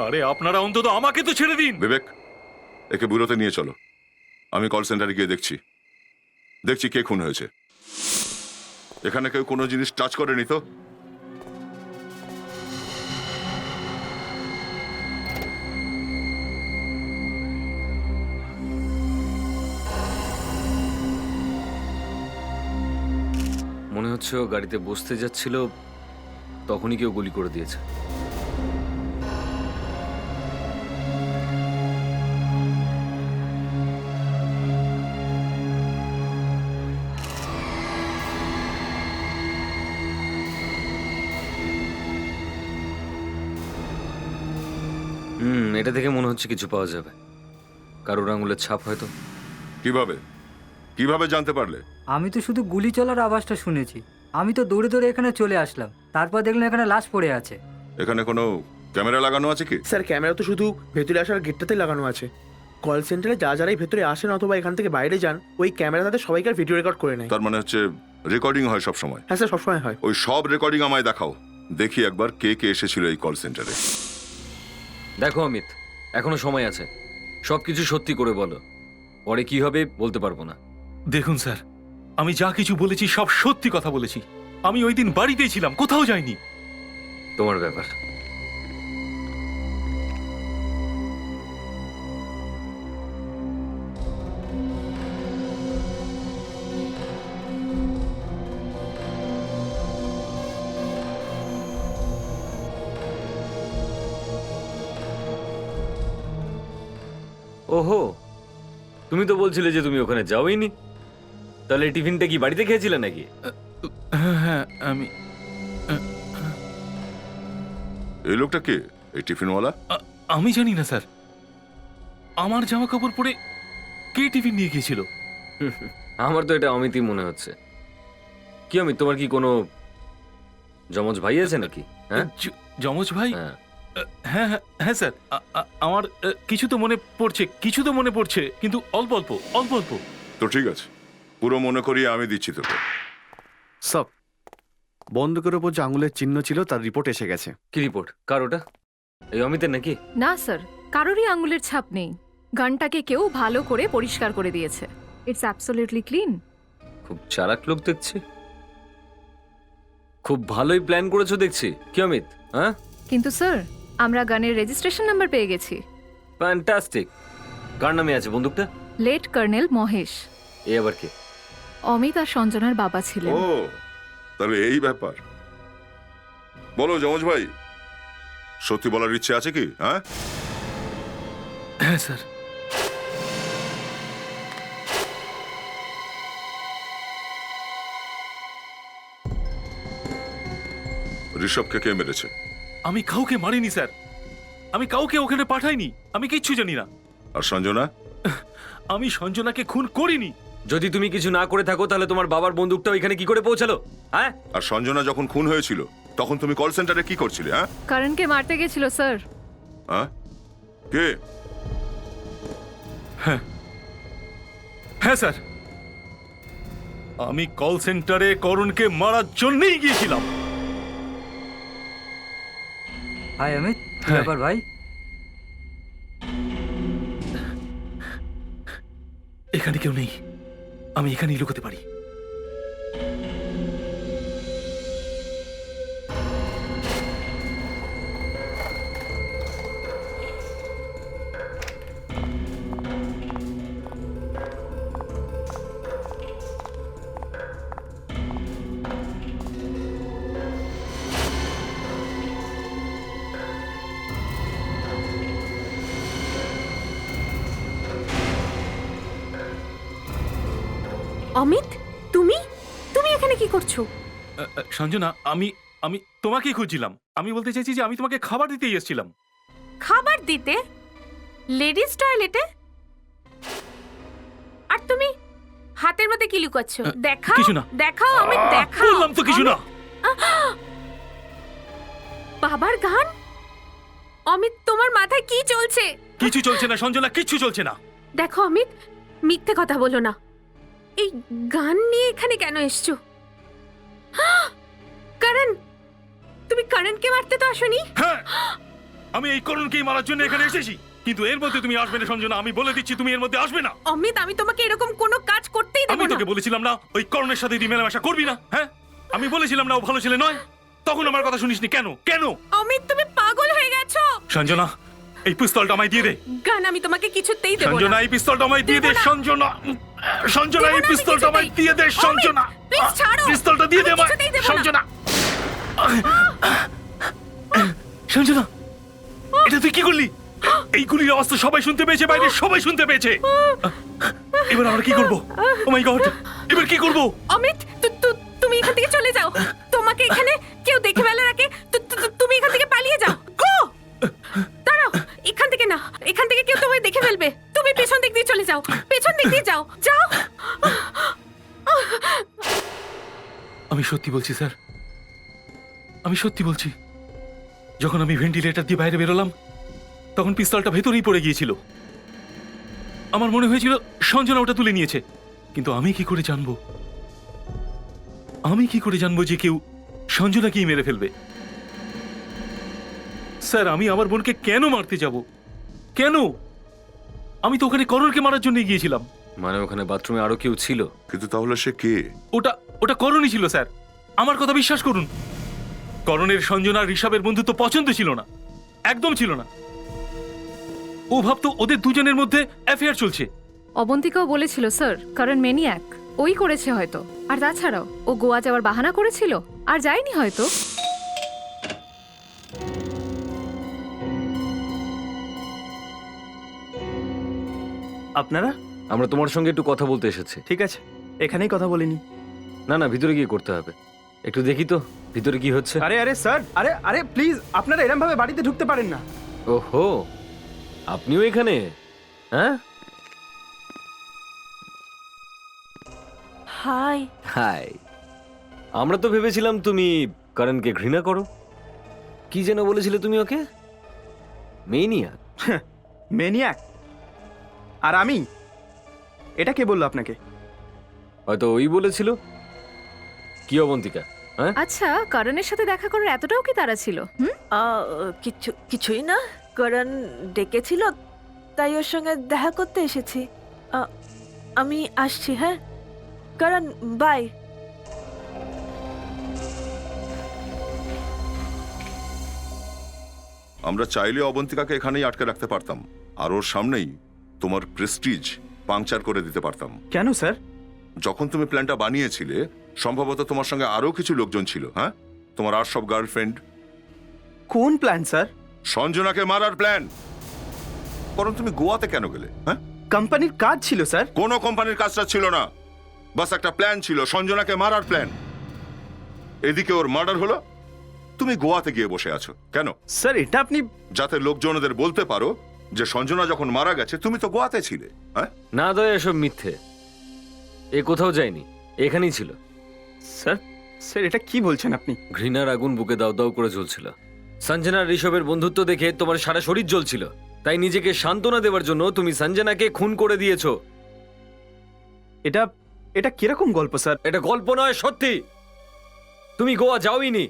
আরে আপনারা অন্তত আমাকে তো ছেড়ে দিন।
বিবেক, একে ব্যুরোতে নিয়ে চলো। আমি কল সেন্টারে গিয়ে দেখছি কে খুন হয়েছে। এখানে কেউ কোনো জিনিস টাচ করেনি তো?
মনে হচ্ছে ও গাড়িতে বসতে যাচ্ছিল, তখনই কেউ গুলি করে দিয়েছে। এটা থেকে মনে হচ্ছে কিছু পাওয়া যাবে। কারোর আঙুলের ছাপ হয়তো।
কিভাবে কিভাবে জানতে পারলে?
আমি তো শুধু গুলি চলার আওয়াজটা শুনেছি। আমি তো দৌড়ে দৌড়ে এখানে চলে আসলাম, তারপর দেখলাম এখানে লাশ পড়ে আছে।
এখানে কোনো ক্যামেরা লাগানো আছে কি?
স্যার ক্যামেরা তো শুধু ভেতরে আসার গেটটাতে লাগানো আছে। কল সেন্টারে যারাই ভেতরে আসেন অথবা এখান থেকে বাইরে যান, ওই ক্যামেরা তাদের সবাইকার ভিডিও রেকর্ড করে নেয়।
তার মানে হচ্ছে রেকর্ডিং হয় সব সময়?
হ্যাঁ স্যার, সবসময় হয়।
ওই সব রেকর্ডিং আমায় দেখাও, দেখি একবার কে কে এসেছিল এই কল সেন্টারে।
দেখো অমিত, এখনো সময় আছে, সবকিছু সত্যি করে বলো, পরে কি হবে বলতে পারবো না।
দেখুন স্যার, আমি যা কিছু বলেছি সব সত্যি কথা বলেছি। আমি ওই দিন বাড়িতেই ছিলাম, কোথাও যাইনি।
তোমার ব্যাপার। ওহো, তুমি তো বলছিলে যে তুমি ওখানে যাওইনি, তাহলে টিফিনটা কি বাড়িতে খেয়েছিলে নাকি?
হ্যাঁ, আমি
এই লোকটা কে, এই টিফিনওয়ালা?
আমি জানি না স্যার। আমার জামা কাপড় পরে কে টিফিন নিয়ে গিয়েছিল?
আমার তো এটা অমিতই মনে হচ্ছে। কি অমিত, তোমার কি কোনো যমজ ভাই আছে নাকি? হ্যাঁ,
যমজ ভাই?
হ্যাঁ।
হ্যাঁ হ্যাঁ হ্যাঁ স্যার, আমার কিছু তো মনে পড়ছে, কিন্তু অল্প অল্প অল্প অল্প।
তো ঠিক আছে, পুরো মনে করিয়ে আমি দিচ্ছি তোকে।
সব বন্দুকের ওপর যে আঙুলের চিহ্ন ছিল তার রিপোর্ট এসে গেছে।
কি রিপোর্ট? কার ওটা? এই অমিতের নাকি?
না স্যার, কারোরই আঙুলের ছাপ নেই। গানটাকে কেউ ভালো করে পরিষ্কার করে দিয়েছে। It's absolutely clean.
খুব চালাক লোক দেখছি, খুব ভালোই প্ল্যান করেছো দেখছি। কি অমিত? হ্যাঁ,
কিন্তু স্যার, আমরা গানের রেজিস্ট্রেশন নাম্বার পেয়ে গেছি।
ফ্যান্টাস্টিক। কার নামে আছে বন্দুকটা?
Late colonel Mahesh.
এ আবার কে?
অমিত আর সঞ্জনার বাবা ছিলেন।
ও, তাহলে এই ব্যাপার। বলো যমজ ভাই, সত্যি বলার ইচ্ছে আছে কি? হ্যাঁ
হ্যাঁ স্যার।
ঋষভকে কে মেরেছে?
আমি কাউকে মারিনি স্যার, আমি কাউকে ওখানে পাঠাইনি, আমি কিচ্ছু জানি না।
আর সঞ্জনা?
আমি সঞ্জনাকে খুন করিনি।
যদি তুমি কিছু না করে থাকো তাহলে তোমার বাবার বন্দুকটা এখানে কি করে পৌঁছালো? হ্যাঁ,
আর সঞ্জনা যখন খুন হয়েছিল তখন তুমি কল সেন্টারে কি করছিলে? হ্যাঁ
কারণকে মারতে গেছিল স্যার।
হ্যাঁ, কে?
হ্যাঁ স্যার, আমি কল সেন্টারে করণকে মারার জন্যই গিয়েছিলাম।
হাই অমিত, কি ব্যাপার ভাই?
এখানে কেউ নেই, আমি এখানেই লুকোতে পারি।
অমিত, তুমি তুমি এখানে কি করছো?
সঞ্জনা, আমি আমি তোমাকেই খুঁজছিলাম। আমি বলতে চাইছি যে আমি তোমাকে খাবার দিতেই এসেছিলাম।
খাবার দিতে? লেডিস টয়লেটে? আর তুমি হাতের মধ্যে কি লুকাচ্ছ? দেখাও,
কিছু না।
দেখাও অমিত, দেখাও।
বললাম তো কিছু না।
বাবার গান? অমিত, তোমার মাথায় কি চলছে?
কিছু চলছে না সঞ্জনা, কিচ্ছু চলছে না।
দেখো অমিত, মিথ্যে কথা বলো না। এই গান নিয়ে এখানে কেন এসছো? করণ, তুমি করণকে মারতে তো আসোনি?
হ্যাঁ, আমি এই করণকেই মারার জন্য এখানে এসেছি, কিন্তু এর মধ্যে তুমি আসবে না সঞ্জনা, আমি বলে দিচ্ছি তুমি এর মধ্যে আসবে না।
অমিত, আমি তোমাকে এরকম কোনো কাজ করতেই দেব
আমি
না।
তোকে বলেছিলাম না ওই করণের সাথে তুই মেলামেশা করবি না? হ্যাঁ, আমি বলেছিলাম না ও ভালো ছেলে নয়, তখন আমার কথা শুনিসনি কেন? কেন?
অমিত, তুমি পাগল হয়ে গেছো।
সঞ্জনা, এই পিস্তলটা আমায় দিয়ে দে।
গান আমি তোমাকে কিছুতেই দেব না।
সঞ্জনা, এই পিস্তলটা আমায় দিয়ে দে। সঞ্জনা, সঞ্জনা, এই পিস্তলটা আমায় দিয়ে দে। সঞ্জনা,
প্লিজ ছাড়ো।
পিস্তলটা দিয়ে দে আমায়। সঞ্জনা, সঞ্জনা, এটা তুই কি করলি? এই গুলির আওয়াজ তো সবাই শুনতে পেয়েছে, বাইরে সবাই শুনতে পেয়েছে। এবার আমরা কি করব? ও মাই গড, এবার কি করব?
অমিত, তুমি এখান থেকে চলে যাও। তোমাকে এখানে কেউ দেখে ফেলার আগে তুমি এখান থেকে পালিয়ে যাও। গো! দাঁড়াও,
সত্যি বলছি স্যার, আমি সত্যি বলছি। যখন আমি ভেন্টিলেটর দিয়ে বাইরে বেরোলাম তখন পিস্তলটা ভেতরেই পড়ে গিয়েছিল। আমার মনে হয়েছিল সঞ্জনা ওটা তুলে নিয়েছে, কিন্তু আমি কি করে জানবো যে কেউ সঞ্জনাকেই মেরে ফেলবে? স্যার, আমি আমার বোনকে কেন মারতে যাব? কেন? আমি তো ওখানে করণকে মারার জন্য গিয়েছিলাম।
মানে ওখানে বাথরুমে আরো কেউ ছিল?
কিন্তু তাহলে সে কে?
ওটা করণই ছিল স্যার, আমার কথা বিশ্বাস করুন। করণের সঞ্জনা আর ঋষভের বন্ধুত্ব পছন্দ ছিল না, একদম ছিল না। ও ভাবতো ওদের দুজনের মধ্যে অ্যাফেয়ার চলছে।
অবন্তিকাও বলেছিল স্যার কারণ ম্যানিয়াক ওই করেছে হয়তো। আর তাছাড়াও ও গোয়া যাওয়ার বাহানা করেছিল আর যায়নি হয়তো।
আপনারা?
আমরা তোমার সঙ্গে একটু কথা বলতে এসেছি।
ঠিক আছে, এখানেই কথা বলিনি।
না না, ভিতরে গিয়ে করতে হবে। একটু দেখি তো ভিতরে কি হচ্ছে।
আরে আরে স্যার, আরে আরে প্লিজ, আপনারা এরম ভাবে বাড়িতে ঢুকতে পারেন না।
ওহো, আপনিও এখানে? হ্যাঁ,
হাই।
হাই। আমরা তো ভেবেছিলাম তুমি করণকে ঘৃণা করো। কি যেন বলেছিলে তুমি ওকে? মেনিয়াক।
ম্যানিয়াক? আর আমি? এটা কে বললো আপনাকে?
হয়তো ওই বলেছিল। কি অবন্তিকা, হ্যাঁ?
আচ্ছা, করণের সাথে দেখা করার এতটাও কি তারা ছিল?
কিছুই না, করণ ডেকেছিল তাই ওর সঙ্গে দেখা করতে এসেছি। আমি আসছি। হ্যাঁ করণ, বাই।
আমরা চাইলে অবন্তিকাকে এখানেই আটকে রাখতে পারতাম, আর ওর সামনেই তোমার প্রেস্টিজ পাংচার করে দিতে পারতাম।
কেন স্যার?
যখন তুমি প্ল্যানটা বানিয়েছিলে সম্ভবত তোমার সঙ্গে আরো কিছু লোকজন ছিল। হ্যাঁ, তোমার আর সব গার্লফ্রেন্ড।
কোন প্ল্যান স্যার?
সঞ্জনাকে মারার প্ল্যান। কারণ তুমি গোয়াতে কেন গেলে? হ্যাঁ,
কোম্পানির কাজ ছিল স্যার।
কোনো কোম্পানির কাজটা ছিল না, বাস একটা প্ল্যান ছিল, সঞ্জনাকে মারার প্ল্যান। এদিকে ওর মার্ডার হলো, তুমি গোয়াতে গিয়ে বসে আছো কেন?
স্যার এটা আপনি...
যাতে লোকজনদের বলতে পারো যে সঞ্জনা যখন মারা গেছে তুমি তো গোয়াতে ছিলে। হ্যাঁ
না দয়া, এসব মিথ্যে। এ কোথাও যায়নি, এখানেই ছিল।
স্যার, স্যার এটা কি বলছেন আপনি?
ঘৃণার আগুন বুকে দাউ দাউ করে জ্বলছিল। সঞ্জনার ঋষভের বন্ধুত্ব দেখে তোমার সারা শরীর জ্বলছিল, তাই নিজেকে সান্ত্বনা দেওয়ার জন্য তুমি সঞ্জনাকে খুন করে দিয়েছো।
এটা এটা কিরকম গল্প স্যার?
এটা গল্প নয়, সত্যি। তুমি গোয়া যাওইনি।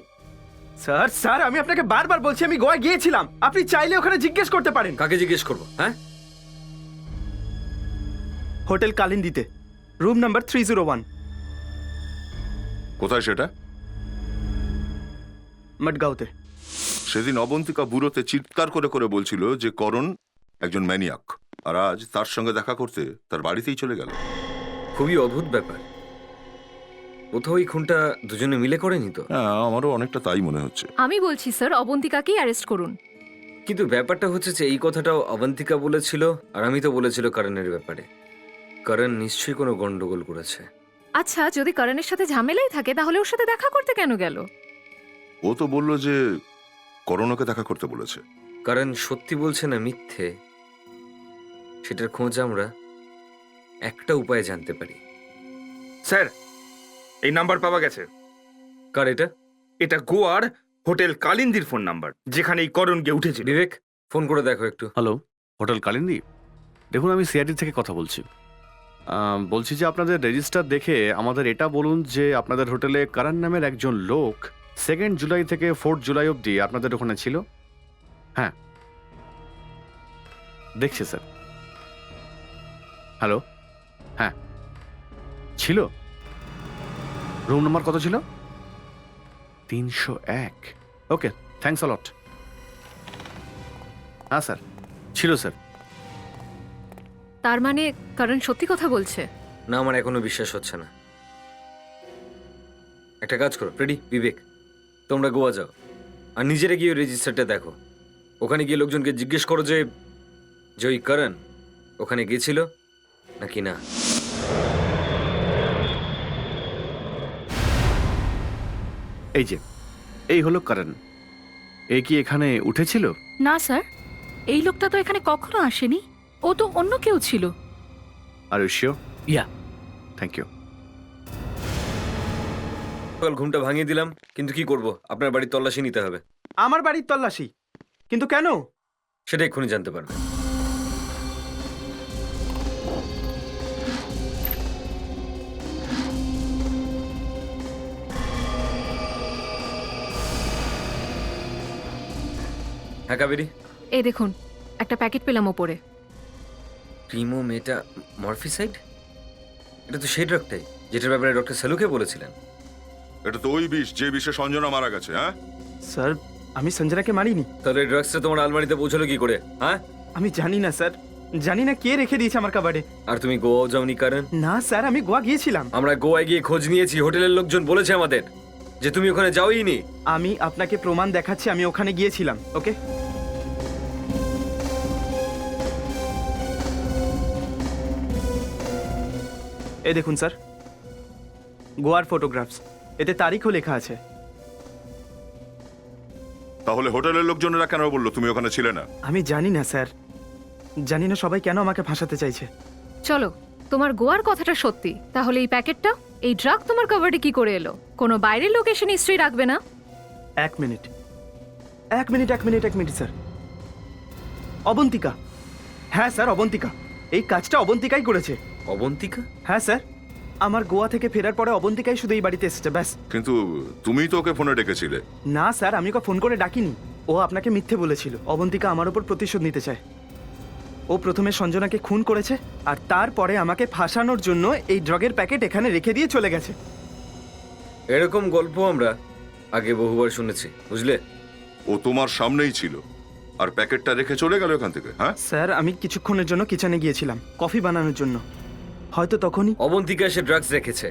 স্যার স্যার আমি আপনাকে বারবার বলছি আমি গোয়া গিয়েছিলাম, আপনি চাইলে ওখানে জিজ্ঞেস করতে পারেন।
কাকে জিজ্ঞেস করবো? হ্যাঁ,
হোটেল কালিন্দিতে, রুম নাম্বার 301।
কোথায় সেটা?
মডগাঁওতে।
সেদিন অবন্তিকা বুড়োতে চিৎকার করে করে বলছিল যে করণ একজন ম্যানিয়াক, আর আজ তার সঙ্গে দেখা করতে তার বাড়িতেই চলে গেল।
খুবই অদ্ভুত ব্যাপার। কোথাও এই খুনটা দুজনে মিলে করেনি তো?
হ্যাঁ, আমারও অনেকটা তাই মনে হচ্ছে।
আমি বলছি স্যার অবন্তিকাকেই অ্যারেস্ট করুন।
কিন্তু ব্যাপারটা হচ্ছে যে এই কথাটাও অবন্তিকা বলেছিল, আর আমি তো বলেছিল করণের ব্যাপারে। করণ নিশ্চয়ই কোনো গন্ডগোল করেছে।
আচ্ছা, যদি করণের সাথে ঝামেলাই থাকে তাহলে ওর সাথে দেখা করতে কেন গেল?
ও তো বলল যে করণকে দেখা করতে বলেছে।
করণ সত্যি বলছে না মিথ্যে, সেটার খোঁজ আমরা একটা উপায়ে জানতে পারি।
স্যার, এই নাম্বার পাওয়া গেছে।
কার এটা?
এটা গোয়ার হোটেল কালিন্দির ফোন নাম্বার, যেখানে এই করণ গিয়ে উঠেছিল।
বিবেক, ফোন করে দেখো একটু।
Hello, hotel Kalindi. দেখুন, আমি সিআইডি থেকে কথা বলছি। বলছি যে আপনাদের রেজিস্টার দেখে আমাদের এটা বলুন যে আপনাদের হোটেলে করণ নামের একজন লোক 2 জুলাই থেকে 4 জুলাই অবধি আপনাদের ওখানে ছিল। হ্যাঁ, দেখছি স্যার। হ্যালো, হ্যাঁ ছিল। রুম নাম্বার কত ছিল? 301। ওকে, থ্যাঙ্কস আ লট। হ্যাঁ স্যার, ছিল স্যার।
তার মানে করণ সত্যি কথা বলছে?
না, আমার এখনো বিশ্বাস হচ্ছে না। একটা কাজ করো রেডি, বিবেক, তোমরা গোয়া যাও আর নিজেরা গিয়ে রেজিস্টারটা দেখো। ওখানে গিয়ে লোকজনকে জিজ্ঞেস করো যে ওই করণ ওখানে গিয়েছিল নাকি না।
এই যে, এই হলো করণ। এই কি এখানে উঠেছিল?
না স্যার, এই লোকটা তো এখানে কখনো আসেনি, ও তো অন্য কেউ ছিল।
Are you sure?
Yeah.
Thank you.
সকাল ঘুমটা ভাঙিয়ে দিলাম, কিন্তু কি করব, আপনার বাড়ির তল্লাশি নিতে হবে।
আমার বাড়ির তল্লাশি? কিন্তু কেন?
সেটা এক্ষুনি জানতে পারবে। হ্যাঁ কাবেরি,
এই দেখুন, একটা প্যাকেট পেলাম ওপরে।
প্রিমো মেটা মরফিসাইড? এটা তো সেই ড্রাগটাই যেটার ব্যাপারে ডক্টর সালুকে বলেছিলেন।
এটা তো ওই বিষ যে বিষে সঞ্জনা মারা গেছে। হ্যাঁ
স্যার, আমি সঞ্জনাকে মারিনি।
তাহলে ড্রাগসটা তোমার আলমারিতে পৌঁছলো কি করে? হ্যাঁ,
আমি জানি না স্যার, জানি না কে রেখে দিয়েছে আমার কাবারে।
আর তুমি গোয়াও যাওনি কারণ?
না স্যার, আমি গোয়া গিয়েছিলাম।
আমরা গোয়ায় গিয়ে খোঁজ নিয়েছি, হোটেলের লোকজন বলেছে আমাদের যে তুমি ওখানে যাওই নি।
আমি আপনাকে প্রমাণ দেখাচ্ছি, আমি ওখানে গিয়েছিলাম। ওকে, এই দেখুন স্যার, গোয়ার ফটোগ্রাফস, এতে তারিখও লেখা আছে।
তাহলে হোটেলের লোকজনেরা কেন বললো তুমি ওখানে ছিলে না?
আমি জানি না স্যার, জানি না সবাই কেন আমাকে ফাঁসাতে চাইছে।
চলো, তোমার গোয়ার কথাটা সত্যি, তাহলে এই প্যাকেটটা, এই ড্রাগ তোমার কাভারে কি করে এলো? কোনো বাইরের লোক এসে নিশ্চয়ই রাখবে না।
এক মিনিট স্যার, অবন্তিকা। হ্যাঁ স্যার, অবন্তিকা। এই কাজটা অবন্তিকাই করেছে।
অবন্তিকা?
হ্যাঁ স্যার, আমার গোয়া থেকে ফেরার পরে অবন্তিকাই শুধু এই বাড়িতে এসেছে, ব্যাস।
কিন্তু তুমি তো ওকে ফোনে ডেকেছিলে।
না স্যার, আমি ওকে ফোন করে ডাকিনি। ও আপনাকে মিথ্যে বলেছিল। অবন্তিকা আমার উপর প্রতিশোধ নিতে চায়। ও প্রথমে সঞ্জনাকে খুন করেছে, আর তারপরে আমাকে ফাঁসানোর জন্য এই ড্রাগের প্যাকেট এখানে রেখে দিয়ে চলে গেছে।
এরকম গল্প আমরা আগে বহুবার শুনেছি, বুঝলে?
ও তোমার সামনেই ছিল আর প্যাকেটটা রেখে চলে গেল এখান থেকে। হ্যাঁ
স্যার, আমি কিছুক্ষণের জন্য কিচেনে গিয়েছিলাম কফি বানানোর জন্য, হয়তো তখনই।
অবন্তিকা এসে ড্রাগস রেখেছে,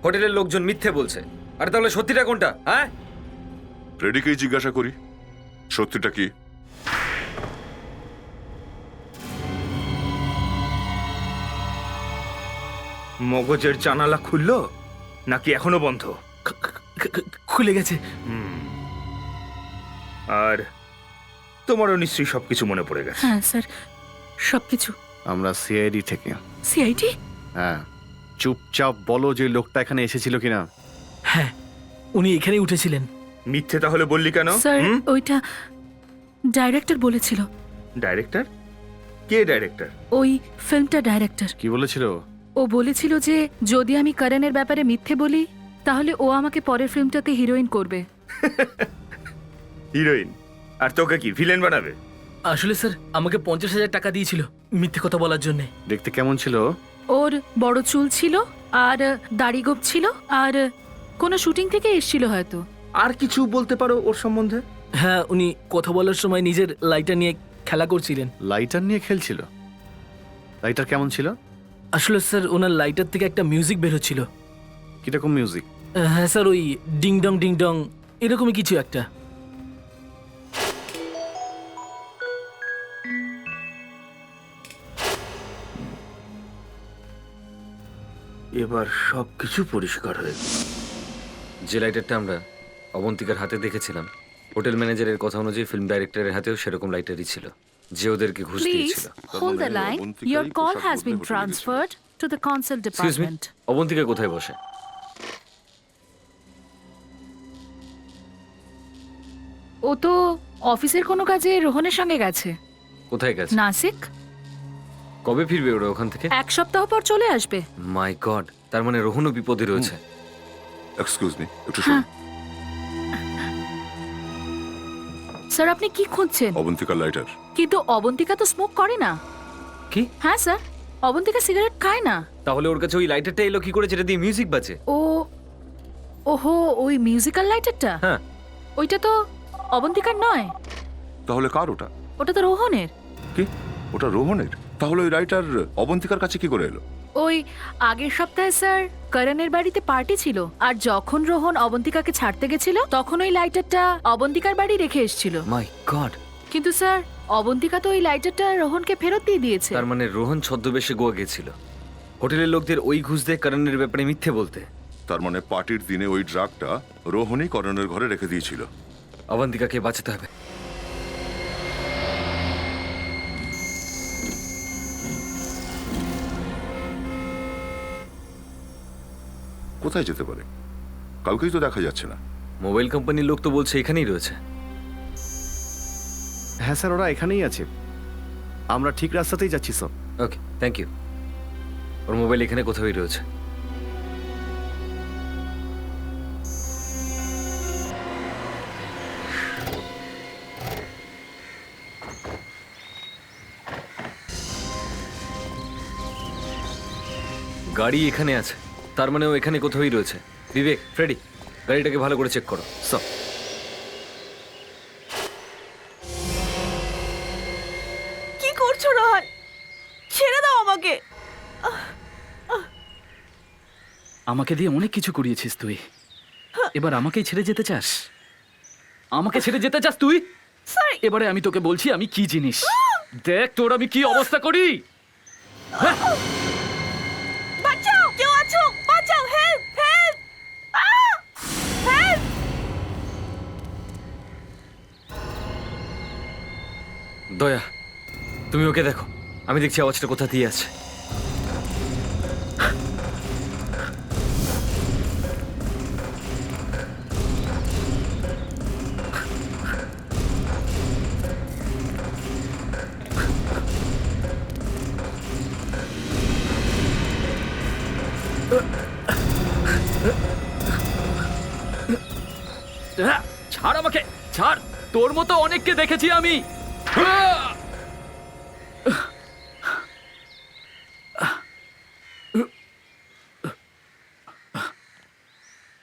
হোটেলের লোকজন মিথ্যে বলছে। আর তাহলে সত্যিটা কোনটা? হ্যাঁ,
ফ্রেডিকেই জিজ্ঞাসা করি, সত্যিটা কি?
মগজের জানালা খুললো নাকি এখনো বন্ধ?
খুলে গেছে।
আর তোমারও নিশ্চয়ই সবকিছু মনে পড়ে গেছে।
হ্যাঁ স্যার, সবকিছু।
আমরা সিআইডি থেকে।
সিআইডি?
হ্যাঁ, চুপচাপ বলো যে লোকটা এখানে এসেছিল কিনা।
হ্যাঁ, উনি এখানেই উঠেছিলেন।
মিথ্যে তাহলে বললি কেন?
স্যার, ওইটা ডাইরেক্টর বলেছিল।
ডাইরেক্টর? কে ডাইরেক্টর?
ওই ফিল্মটা ডাইরেক্টর।
কি বলেছিল?
ও বলেছিল যে যদি আমি করণের ব্যাপারে মিথ্যে বলি তাহলে ও আমাকে পরের ফিল্মটাতে হিরোইন করবে।
হিরোইন? আর তোকে কি ভিলেন বানাবে?
আসলে স্যার, আমাকে 50,000 টাকা দিয়েছিল মিথ্যে কথা বলার জন্য।
দেখতে কেমন ছিল?
ওর বড় চুল ছিল আর দাড়ি গোপ ছিল, আর কোনো শুটিং থেকে এসেছিল হয়তো।
আর কিছু বলতে পারো ওর সম্বন্ধে?
হ্যাঁ, উনি কথা বলার সময় নিজের লাইটার নিয়ে খেলা করছিলেন।
লাইটার নিয়ে খেলছিল? লাইটার কেমন ছিল?
আসলে স্যার, ওনার লাইটার থেকে একটা মিউজিক বের হচ্ছিল।
কিরকম মিউজিক?
হ্যাঁ স্যার, ওই ডিং ডং এরকমই কিছু একটা।
এবার সবকিছু পরিষ্কার হয়ে গেল।
যে লাইটারটা আমরা অবন্তিকার হাতে দেখেছিলাম, হোটেল ম্যানেজারের কথা অনুযায়ী ফিল্ম ডাইরেক্টরের হাতেও সেরকম লাইটারই ছিল, যে ওদেরকে ঘুষ
Please
দিয়েছিল।
hold the line. Your call has been transferred to the consult
excuse me,
department.
Abantika কোথায় বসে?
ও তো অফিসের কোনো কাজে রোহনের সঙ্গে গেছে।
কোথায় গেছে?
নাসিক।
কবে ফিরবে ওরা ওখান থেকে?
1 সপ্তাহ পর চলে আসবে।
মাই গড, তার মানে রোহনও বিপদে রয়েছে।
এক্সকিউজ মি, একটু শুনুন।
স্যার, আপনি কি খুঁজছেন?
অবন্তিকা লাইটার।
কিন্তু অবন্তিকা তো স্মোক করে না।
কি?
হ্যাঁ স্যার, অবন্তিকা সিগারেট খায় না।
তাহলে ওর কাছে ওই লাইটারটা এলো কি করে যেটা দিয়ে মিউজিক বাজে?
ওহো, ওই মিউজিক্যাল লাইটারটা?
হ্যাঁ।
ওইটা তো অবন্তিকার নয়,
তাহলে কার ওটা?
ওটা তো রোহনের।
কি? ওটা রোহনের? তাহলে ওই রাইটার অবন্তিকার কাছে কি করে এলো?
ওই আগের সপ্তাহে স্যার করণের বাড়িতে পার্টি ছিল, আর যখন রোহন অবন্তিকাকে ছাড়তে গেছিল তখন ওই লাইটারটা অবন্তিকার বাড়ি রেখে এসেছিল।
মাই গড।
কিন্তু স্যার, অবন্তিকা তো ওই লাইটারটা রোহনকে ফেরত দিয়ে দিয়েছে।
তার মানে রোহন ছদ্মবেশে গোয়া গেছিল হোটেলের লোকদের ওই ঘুষ দিয়ে করণের ব্যাপারে মিথ্যে বলতে।
তার মানে পার্টির দিনে ওই ড্রাগটা রোহনই করণের ঘরে রেখে দিয়েছিল।
অবন্তিকাকে বাঁচাতে হবে।
কোথায় যেতে পারে? কাউকেই তো দেখা যাচ্ছে না।
মোবাইল কোম্পানির লোক তো বলছে এখানেই রয়েছে।
হ্যাঁ স্যার, ওরা এখানেই আছে। আমরা ঠিক রাস্তাতেই যাচ্ছি স্যার।
Okay, thank you. ওর মোবাইল এখানে কোথাওই রয়েছে। গাড়ি এখানে আছে, তার মানে ও এখানে কোথাওই রয়েছে। বিবেক, ফ্রেডি, গাড়িটাকে ভালো করে চেক করো।
স্যার।
কি করছো রোহন? ছেড়ে দাও আমাকে।
আমাকে দিয়ে অনেক কিছু করিয়েছিস তুই, এবার আমাকেই ছেড়ে যেতে চাস? আমাকে ছেড়ে যেতে চাস তুই?
সরি।
এবারে আমি তোকে বলছি আমি কি জিনিস। দেখ তোর আমি কি অবস্থা করি।
বাঁচাও, কেউ আছো? বাঁচাও, হেল্প, হেল্প, হেল্প।
দয়া, তুমি ওকে দেখো, আমি দেখছি আওয়াজটা কোথা দিয়ে আছে।
ছাড় আমাকে, ছাড়। তোর মতো অনেককে দেখেছি আমি।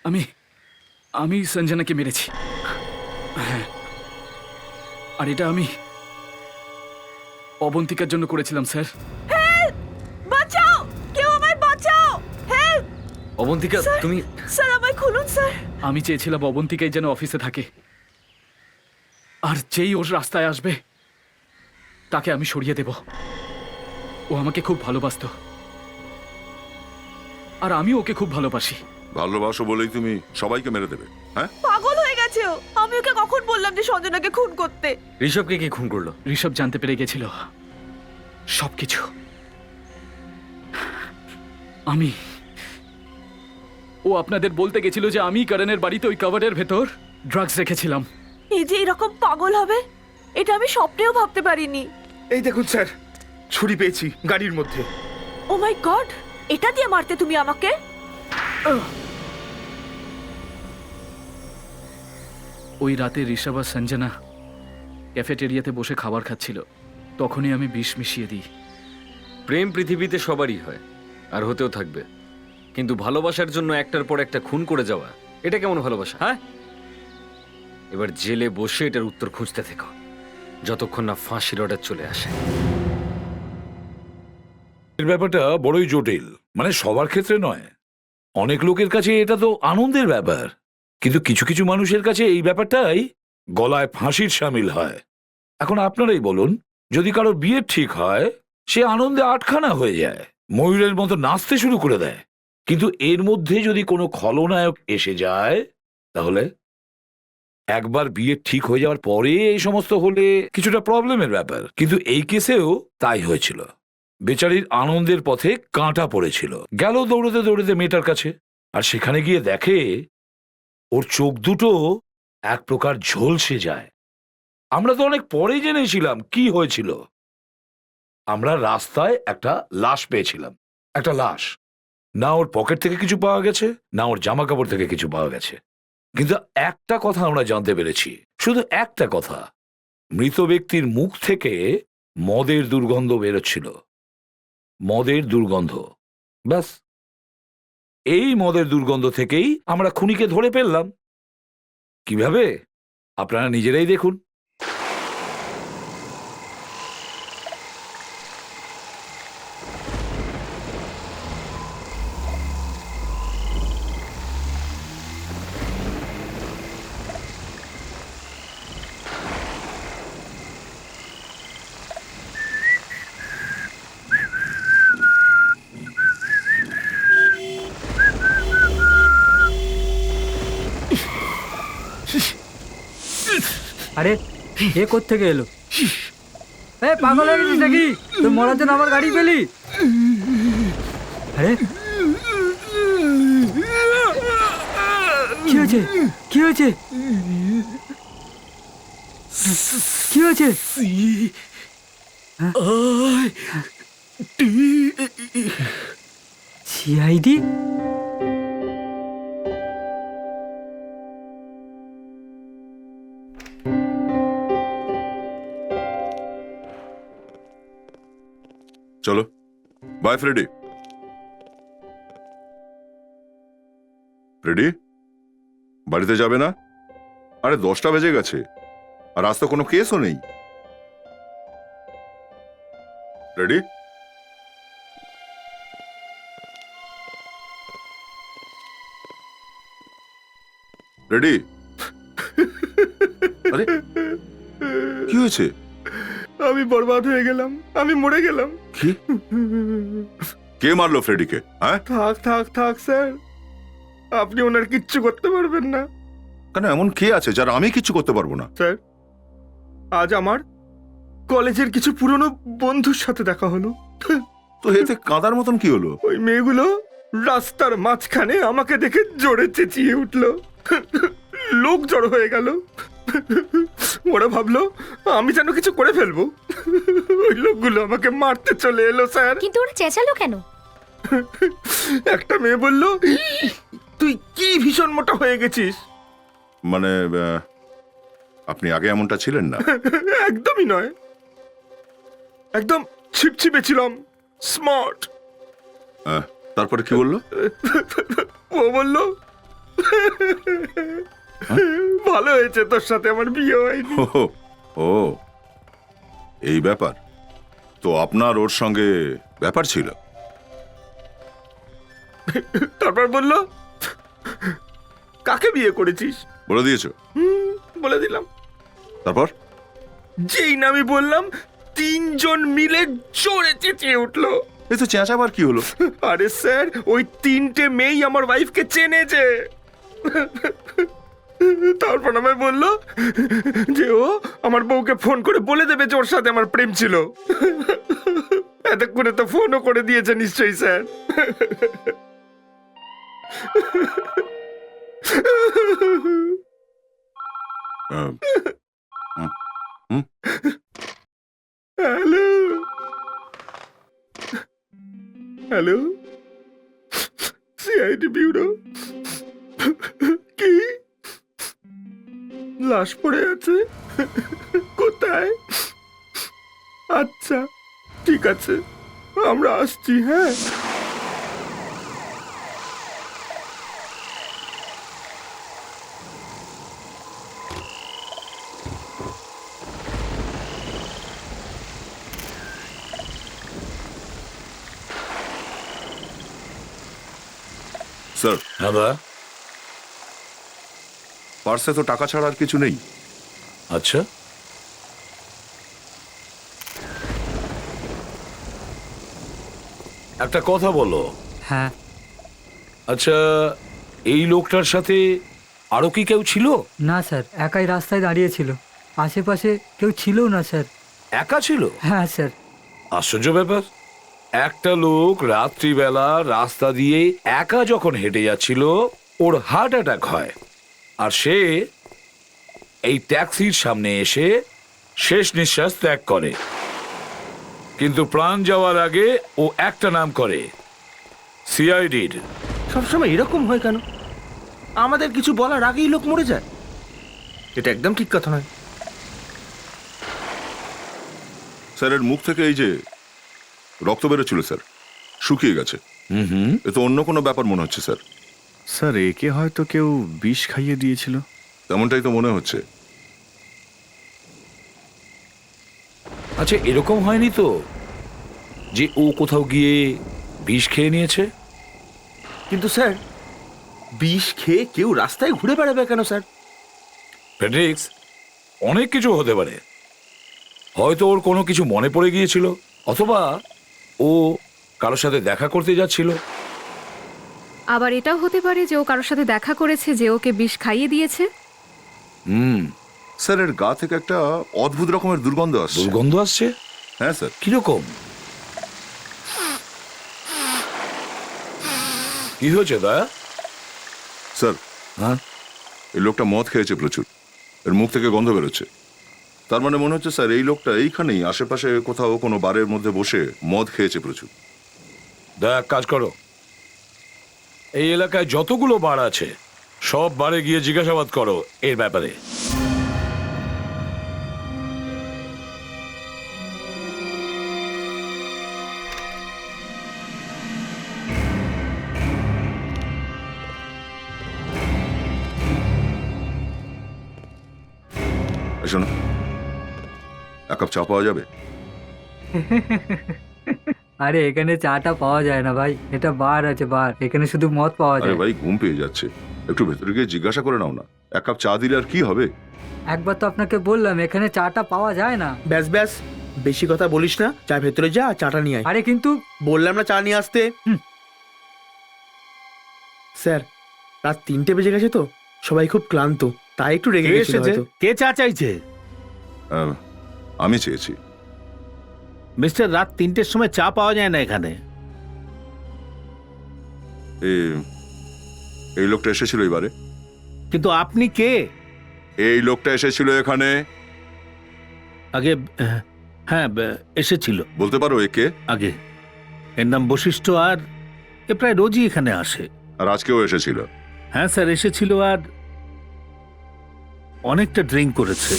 আমি আমি সঞ্জনাকে মেরেছি। হ্যাঁ, আর এটা আমি অবন্তিকার জন্য করেছিলাম স্যার।
হেল্প, বাঁচাও, কেউ আমায় বাঁচাও, হেল্প।
অবন্তিকা, তুমি...
স্যার আমায় খুলুন স্যার।
আমি চেয়েছিলাম অবন্তিকাই যেন অফিসে থাকে, আর যেই ওর রাস্তায় আসবে তাকে আমি সরিয়ে দেব। ও আমাকে খুব ভালোবাসতো, আর আমি ওকে খুব ভালোবাসি।
ভালোবাসো বলেই তুমি সবাইকে মেরে দেবে? হ্যাঁ,
পাগল হয়ে গেছে ও। আমি ওকে কখন বললাম যে সঞ্জনাকে খুন করতে?
ঋষভকে কি খুন করলো?
ঋষভ জানতে পেরে গেছিল সবকিছু। ও আপনাদের বলতে গেছিল যে আমি করণের বাড়িতে ওই কভারের ভেতর ড্রাগস রেখেছিলাম।
এই যে এরকম পাগল হবে, এটা আমি স্বপ্নেও ভাবতে পারিনি।
এই দেখুন স্যার, ছুরি পেয়েছি গাড়ির মধ্যে।
ও মাই গড, এটা দিয়ে মারতে তুমি আমাকে?
ওই রাতে ঋষভ আর সঞ্জনা ক্যাফেটেরিয়াতে বসে খাবার খাচ্ছিল, তখনই আমি বিষ মিশিয়ে দিই।
প্রেম পৃথিবীতে সবারই হয়, আর হতেও থাকবে, কিন্তু ভালোবাসার জন্য একটার পর একটা খুন করে যাওয়া, এটা কেমন ভালোবাসা? হ্যাঁ, এবার জেলে বসে এটার উত্তর খুঁজতে থেকো, যতক্ষণ না ফাঁসির অর্ডার চলে আসে।
এর ব্যাপারটা বড়ই জটিল, মানে সবার ক্ষেত্রে নয়। অনেক লোকের কাছে এটা তো আনন্দের ব্যাপার, কিন্তু কিছু কিছু মানুষের কাছে এই ব্যাপারটাই গলায় ফাঁসির শামিল হয়। এখন আপনারাই বলুন, যদি কারো বিয়ে ঠিক হয়, সে আনন্দে আটখানা হয়ে যায়, ময়ূরের মতো নাচতে শুরু করে দেয়। কিন্তু এর মধ্যে যদি কোনো খলনায়ক এসে যায়, তাহলে একবার বিয়ে ঠিক হয়ে যাওয়ার পরে এই সমস্ত হলে কিছুটা প্রবলেমের ব্যাপার। কিন্তু এই কেসেও তাই হয়েছিল। বেচারির আনন্দের পথে কাঁটা পড়েছিল, গেল দৌড়তে দৌড়তে মেয়েটার কাছে, আর সেখানে গিয়ে দেখে ওর চোখ দুটো এক প্রকার ঝলসে যায়। আমরা তো অনেক পরে জেনেছিলাম কি হয়েছিল। আমরা রাস্তায় একটা লাশ পেয়েছিলাম, একটা লাশ। না ওর পকেট থেকে কিছু পাওয়া গেছে, না ওর জামা কাপড় থেকে কিছু পাওয়া গেছে, কিন্তু একটা কথা আমরা জানতে পেরেছি, শুধু একটা কথা, মৃত ব্যক্তির মুখ থেকে মদের দুর্গন্ধ বেরোচ্ছিল, মদের দুর্গন্ধ। ব্যাস, এই মদের দুর্গন্ধ থেকেই আমরা খুনিকে ধরে ফেললাম। কিভাবে আপনারা নিজেরাই দেখুন।
আরে এ কোত্থেকে এলো? এ পাগল হয়ে গেছিস নাকি? তোর মরার জন্য আমার গাড়ি পেলি? আরে হয়েছে কি হয়েছে কি হয়েছে সিআইডি?
চলো বাই ফ্রেডি। ফ্রেডি, বাড়িতে যাবে না? আরে 10টা বেজে গেছে, আর আজ তো কোনো কেসও নেই। রেডি? রেডি? আরে কি হয়েছে?
আমি বরবাদ হয়ে গেলাম, আমি মরে গেলাম।
কি? কে মারলো ফ্রেডিকে? হ্যাঁ,
থাক থাক থাক স্যার, আপনি ওনার কিচ্ছু করতে পারবেন না।
কেন, এমন কে আছে যার আমি কিছু করতে পারবো না?
স্যার, আজ আমার কলেজের কিছু পুরনো বন্ধুর সাথে দেখা হলো।
তো এতে কাঁদার মতন কি হলো?
ওই মেয়েগুলো রাস্তার মাঝখানে আমাকে দেখে জোরে চেঁচিয়ে উঠলো, লোক জড়ো হয়ে গেল। ওরা ভাবলো আমি যেন কিছু করে ফেলবো। ওই লোকগুলো আমাকে মারতে চলে এলো স্যার।
কিন্তু ওরা চেঁচালো কেন?
একটা মেয়ে বলল, তুই কি ভীষণ মোটা হয়ে গেছিস।
মানে আপনি আগে এমনটা ছিলেন না?
একদমই নয়, একদম ছিপছিপে ছিলাম, স্মার্ট।
তারপরে কি বললো?
ও বলল, ভালো হয়েছে তোর সাথে আমার বিয়ে হয়নি।
ও, এই ব্যাপার। তো আপনার ওর সঙ্গে ব্যাপার ছিল?
তারপর বলল, কাকে বিয়ে করেছিস?
বলে দিয়েছো?
বলে দিলাম।
তারপর?
যেই না আমি বললাম, 3 জন মিলে জোরে চেঁচিয়ে উঠলো।
এই তো চেঁচাবার কি হলো?
আরে স্যার, ওই 3টে মেয়েই আমার ওয়াইফকে চেনেছে। তারপর আমায় বললো যে ও আমার বউকে ফোন করে বলে দেবে যে ওর সাথে আমার প্রেম ছিল। এতক্ষণে তো ফোনও করে দিয়েছে নিশ্চয়ই sir. Hello hello, CID bureau. কি লাশ পড়ে আছে? কোথায়? আচ্ছা ঠিক আছে, আমরা আসছি। হ্যাঁ,
স্যার।
হ্যাঁ দা।
পার্সে তো টাকা ছাড়া আর কিছু নেই।
আচ্ছা, একটা কথা বলো।
হ্যাঁ।
আচ্ছা, এই লোকটার সাথে আরো কি কেউ ছিল?
না স্যার, একাই রাস্তায় দাঁড়িয়েছিল, আশেপাশে কেউ ছিল না স্যার।
একা ছিল?
হ্যাঁ স্যার।
আশ্চর্য ব্যাপার, একটা লোক রাত্রিবেলা রাস্তা দিয়ে একা যখন হেঁটে যাচ্ছিল ওর হার্ট অ্যাটাক হয়, আর সে এই ট্যাক্সির সামনে এসে শেষ নিঃশ্বাস ত্যাগ করে। কিন্তু প্রাণ যাওয়ার আগে ও একটা নাম করে, সিআইডির।
সবসময় এরকম হয় কেন? আমাদের কিছু বলার আগেই লোক মরে যায়, এটা একদম ঠিক কথা নয়।
স্যার, এর মুখ থেকে এই যে রক্ত বেরোচ্ছিল স্যার, শুকিয়ে গেছে। এ তো অন্য কোনো ব্যাপার মনে হচ্ছে স্যার।
স্যার, একে হয়তো কেউ বিষ খাইয়ে দিয়েছিল।
তেমনটাই তো মনে হচ্ছে।
আচ্ছা, এরকম হয়নি তো যে ও কোথাও গিয়ে বিষ খেয়ে নিয়েছে?
কিন্তু স্যার, বিষ খেয়ে কেউ রাস্তায় ঘুরে বেড়াবে কেন স্যার?
ফেডরিক্স, অনেক কিছু হতে পারে। হয়তো ওর কোনো কিছু মনে পড়ে গিয়েছিল, অথবা ও কারোর সাথে দেখা করতে যাচ্ছিল।
আবার এটাও হতে পারে যে ও কারোর সাথে দেখা করেছে, যে ওকে বিষ খাইয়ে দিয়েছে।
স্যার, এর গা থেকে একটা অদ্ভুত রকমের দুর্গন্ধ আসছে।
দুর্গন্ধ আসছে?
হ্যাঁ স্যার।
কিরকম? কি হয়েছে দা?
স্যার,
হ্যাঁ,
এই লোকটা মদ খেয়েছে প্রচুর, এর মুখ থেকে গন্ধ বেরোচ্ছে। তার মানে মনে হচ্ছে স্যার এই লোকটা এইখানেই আশেপাশে কোথাও কোনো বারের মধ্যে বসে মদ খেয়েছে প্রচুর।
দেখ, কাজ করো, এই এলাকায় যতগুলো বার আছে সব বারে গিয়ে জিজ্ঞাসাবাদ করো এর ব্যাপারে।
শোনো, এক কাপ চা পাওয়া যাবে?
আরে এখানে চাটা পাওয়া যায় না ভাই, এটা বার আছে বার, এখানে শুধু মদ পাওয়া
আরে
যায়।
ভাই ঘুম পেয়ে যাচ্ছে, একটু ভেতরে গিয়ে জিজ্ঞাসা করে নাও না। এক কাপ চা দিলে আর কি হবে?
একবার তো আপনাকে বললাম এখানে চাটা পাওয়া যায় না।
ব্যাস ব্যাস, বেশি কথা বলিস না, চা ভেতরে যা, চাটা নিয়ে আয়।
আরে কিন্তু
বললাম না চা নিয়ে আসতে। স্যার, রাত 3টে বেজে গেছে তো, সবাই খুব ক্লান্ত, তাই একটু রেগে গেছে।
কে চা চাইছে?
আমি চেয়েছি।
মিস্টার, রাত 3টের সময় চা পাওয়া যায় না এখানে।
এই লোকটা এসেছিল এবারে?
কিন্তু আপনি কে?
এই লোকটা এসেছিল এখানে
আগে? হ্যাঁ, এসেছিল।
বলতে পারো এ কে?
আগে এর নাম বশিষ্ঠ, আর এ প্রায় রোজই এখানে আসে।
আর আজকেও এসেছিল?
হ্যাঁ স্যার, এসেছিল আর অনেকটা ড্রিঙ্ক করেছে।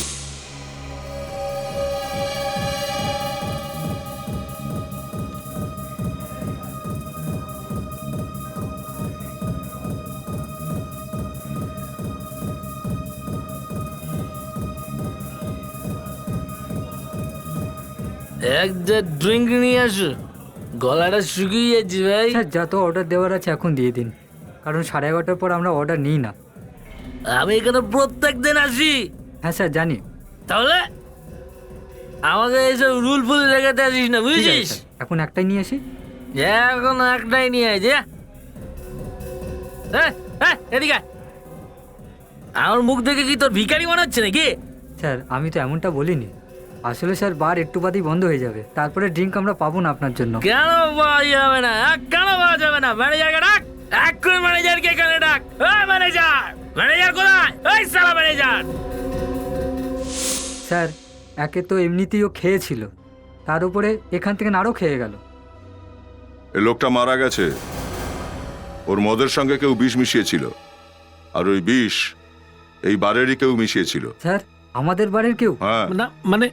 একটা ড্রিঙ্ক নিয়ে আসো, গলাটা শুকিয়ে যাচ্ছে ভাই।
স্যার, যত অর্ডার দেওয়ার আছে এখন দিয়ে দিন, কারণ 11:30 পর আমরা অর্ডার নিই না।
আমি এখানে প্রত্যেক দিন আসি।
হ্যাঁ স্যার, জানি।
তাহলে আমাকে এইসব রুল ফুল রেখাতে আসিস না,
ঠিক আছে
বুঝিস?
স্যার, এখন একটাই নিয়ে আসি।
এখন একটাই নিয়ে আয়, যা। এদিকে আয়। আমার মুখ দেখে কি তোর ভিখারি মনে হচ্ছে নাকি?
স্যার, আমি তো এমনটা বলিনি। আসলে স্যার, বার একটু বাদেই বন্ধ হয়ে যাবে, তারপরে ড্রিঙ্ক আমরা পাবো না আপনার জন্য।
কেন পাওয়া যাবে না? কেন পাওয়া যাবে না? ম্যানেজারকে ডাক, এক্ষুনি ম্যানেজারকে এখানে ডাক। ম্যানেজার, ম্যানেজার কোথায়? এই সালা ম্যানেজার!
স্যার, একে তো এমনিতেই ও খেয়েছিল, তার উপরে এখান থেকে আরও খেয়ে গেল।
এই লোকটা মারা গেছে, ওর মদের সঙ্গে কেউ বিষ মিশিয়েছিল, আর ওই বিষ এই বারেরই কেউ মিশিয়েছিল।
স্যার, আমাদের বাড়ির কেউ?
হ্যাঁ।
না মানে,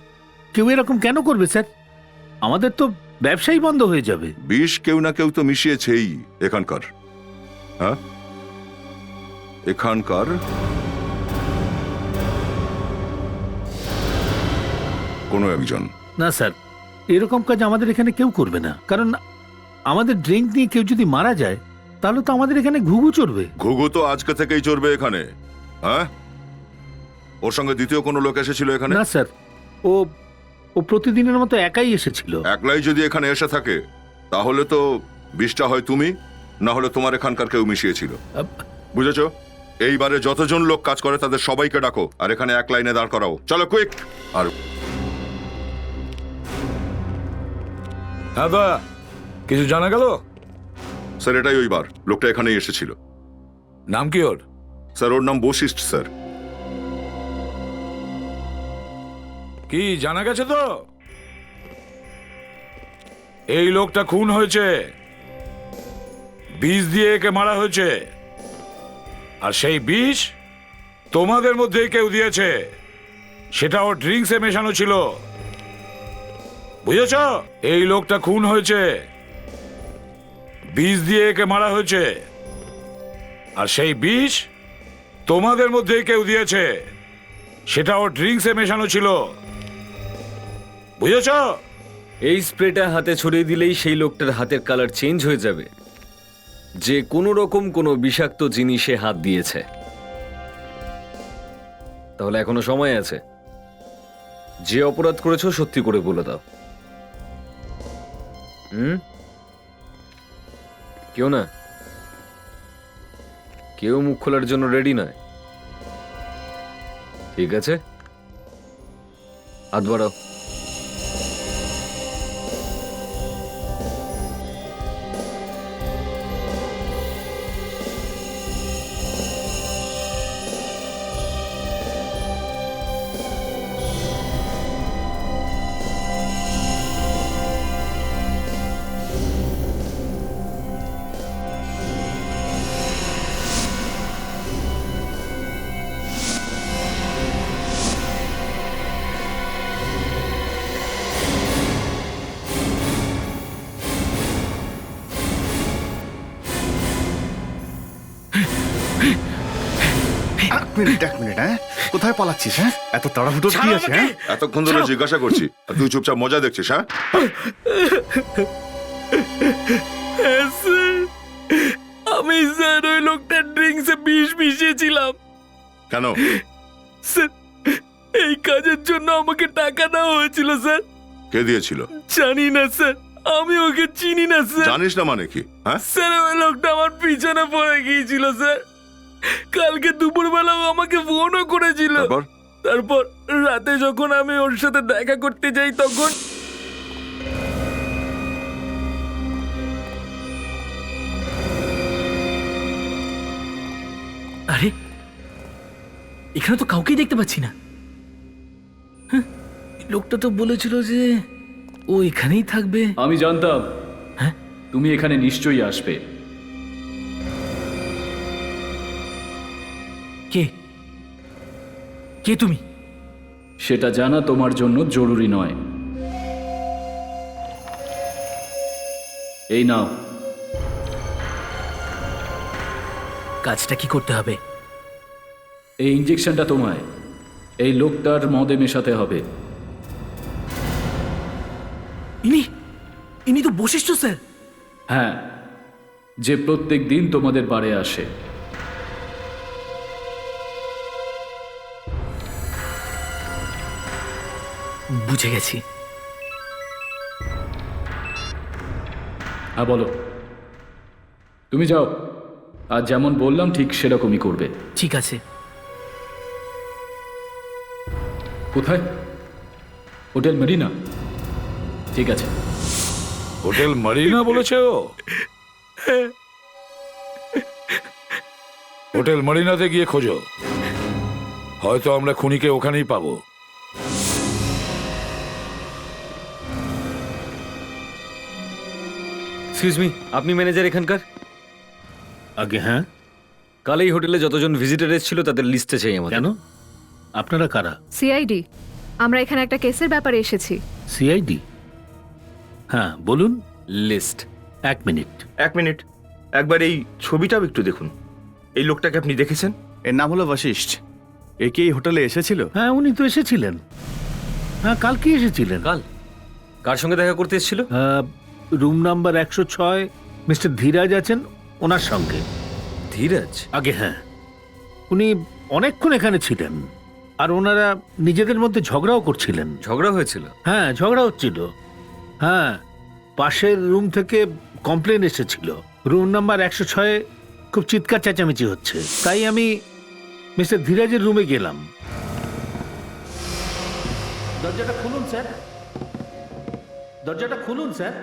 কেউ এরকম কেন করবে স্যার? আমাদের তো ব্যবসাই বন্ধ হয়ে যাবে।
বিষ কেউ না কেউ তো মিশিয়েছেই এখানকার। হ্যাঁ, এখানকার কোনো একজন।
না স্যার, এরকম কাজ আমাদের এখানে কেউ করবে না, কারণ আমাদের ড্রিঙ্ক নিয়ে কেউ যদি মারা যায় তাহলে তো আমাদের এখানে ঘুঘু চড়বে।
ঘুঘু তো আজকে থেকেই চড়বে এখানে। হ্যাঁ, ওর সঙ্গে দ্বিতীয় কোনো লোক এসেছিল এখানে?
না স্যার, ও প্রতিদিনের মতো একাই এসেছিল।
একলাই যদি এখানে এসে থাকে তাহলে তো বিষটা হয় তুমি, না হলে তোমার এখানকার কেউ মিশিয়েছিল। বুঝেছো? এইবারে যতজন লোক কাজ করে তাদের সবাইকে ডাকো, আর এখানে এক লাইনে দাঁড় করাও। চলো কুইক। আর
হ্যাঁ দা, কিছু জানা গেল?
স্যার, এটাই ওই বার, লোকটা এখানেই এসেছিল।
নাম কি ওর?
স্যার, ওর নাম বশিষ্ঠ স্যার।
কি জানা গেছে তো? এই লোকটা খুন হয়েছে, বিষ দিয়ে একে মারা হয়েছে, আর সেই বিষ তোমাদের মধ্যে কেউ দিয়েছে, সেটা ওর ড্রিঙ্কসে মেশানো ছিল। বুঝেছ? এই লোকটা খুন হয়েছে, বিষ দিয়ে একে মারা হয়েছে, আর সেই বিষ তোমাদের মধ্যে কেউ দিয়েছে, সেটা ওর ড্রিঙ্কসে মেশানো ছিল। বুঝেছ?
এই স্প্রেটা হাতে ছড়িয়ে দিলেই সেই লোকটার হাতের কালার চেঞ্জ হয়ে যাবে, যে কোনো রকম কোনো বিষাক্ত জিনিসে হাত দিয়েছে। তাহলে এখনো সময় আছে, যে অপরাধ করেছো সত্যি করে বলে দাও। কেউ না, কেউ মুখ খোলার জন্য রেডি নয়। ঠিক আছে, হাত বাড়াও।
মিনিট হ্যাঁ কোথায় পালাচ্ছিস হ্যাঁ এত তাড়াহুড়ো কি আছে হ্যাঁ
এতক্ষণ ধরে জিজ্ঞাসা করছি আর তুই চুপচাপ মজা দেখছিস, হ্যাঁ?
আমি স্যার ওই লোকটার ড্রিঙ্কসে বিষ মিশিয়েছিলাম।
কেন?
স্যার এই কাজের জন্য আমাকে টাকা দেওয়া হয়েছিল স্যার।
কে দিয়েছিল?
জানি না স্যার, আমি ওকে চিনি না স্যার।
জানিস না মানে কি? হ্যাঁ,
স্যার ওই লোকটা আমার পিছনে পড়ে গিয়েছিল স্যার। কালকে দুপুরবেলা ও আমাকে ফোনও করেছিল। তারপর রাতে যখন আমি ওর সাথে দেখা করতে যাই তখন আরে এখানে তো কাউকেই দেখতে পাচ্ছি না। হ্যাঁ, লোকটা তো বলেছিল যে ও এখানেই থাকবে।
আমি জানতাম
হ্যাঁ
তুমি এখানে নিশ্চয়ই আসবে।
কে কে তুমি?
সেটা জানা তোমার জন্য জরুরি নয়। এই নাও।
কাজটা কি করতে হবে?
এই ইঞ্জেকশনটা তোমায় এই লোকটার মদে মেশাতে হবে।
ইনি তো বশিষ্ঠ স্যার।
হ্যাঁ, যে প্রত্যেক দিন তোমাদের বাড়ি আসে।
বুঝে গেছি।
হ্যাঁ বলো। তুমি যাও, আর যেমন বললাম ঠিক সেরকমই করবে।
ঠিক আছে।
কোথায়? হোটেল মেরিনা? ঠিক আছে।
হোটেল মারিনা বলেছে ও? হোটেল মারিনাতে গিয়ে খোঁজো, হয়তো আমরা খুনিকে ওখানেই পাবো।
এক্সকিউজ মি, আপনি ম্যানেজার এখানকার?
আগে হ্যাঁ।
কাল এই হোটেলে যতজন ভিজিটার এসেছিল তাদের লিস্টে চাই আমাদের।
কেন? আপনারা কারা?
সিআইডি। আমরা এখানে একটা কেসের ব্যাপারে এসেছি।
সিআইডি? হ্যাঁ বলুন।
লিস্ট।
এক মিনিট।
একবার এই ছবিটাও একটু দেখুন। এই লোকটাকে আপনি দেখেছেন?
এর নাম হলো বশিষ্ঠ। এ কি এই হোটেলে এসেছিল?
হ্যাঁ উনি তো এসেছিলেন। হ্যাঁ কালকে এসেছিলেন।
কাল কার সঙ্গে দেখা করতে এসেছিল?
রুম নাম্বার 106 মিস্টার ধীরাজ আছেন ওনার সঙ্গে।
ধীরাজ?
আগে হ্যাঁ, উনি অনেকক্ষণ এখানে ছিলেন আর ওনারা নিজেদের মধ্যে ঝগড়াও করছিলেন।
ঝগড়া হয়েছিল?
হ্যাঁ ঝগড়া হচ্ছিল। হ্যাঁ, পাশের রুম থেকে কমপ্লেন এসেছিল। রুম নাম্বার 106 খুব চিৎকার চেঁচামেচি হচ্ছে। তাই আমি মিস্টার ধীরাজের রুমে গেলাম। দরজাটা খুলুন স্যার, দরজাটা খুলুন স্যার।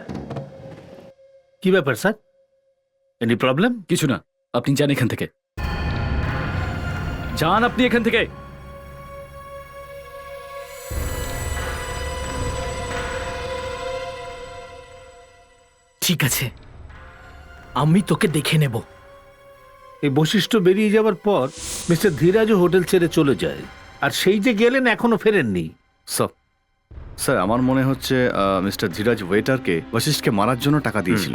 কি ব্যাপার স্যার? Any problem?
কিছু না, আপনি যান এখান থেকে। যান আপনি এখান থেকে।
ঠিক আছে, আমি তোকে দেখে নেব।
এই বৈশিষ্ট্য বেরিয়ে যাওয়ার পর মিস্টার ধীরাজও হোটেল ছেড়ে চলে যায়, আর সেই যে গেলেন এখনো ফেরেননি।
স্যার আমার মনে হচ্ছে মিস্টার ধীরাজ ওয়েটারকে বশিষ্ঠকে মারার জন্য টাকা দিয়েছিল।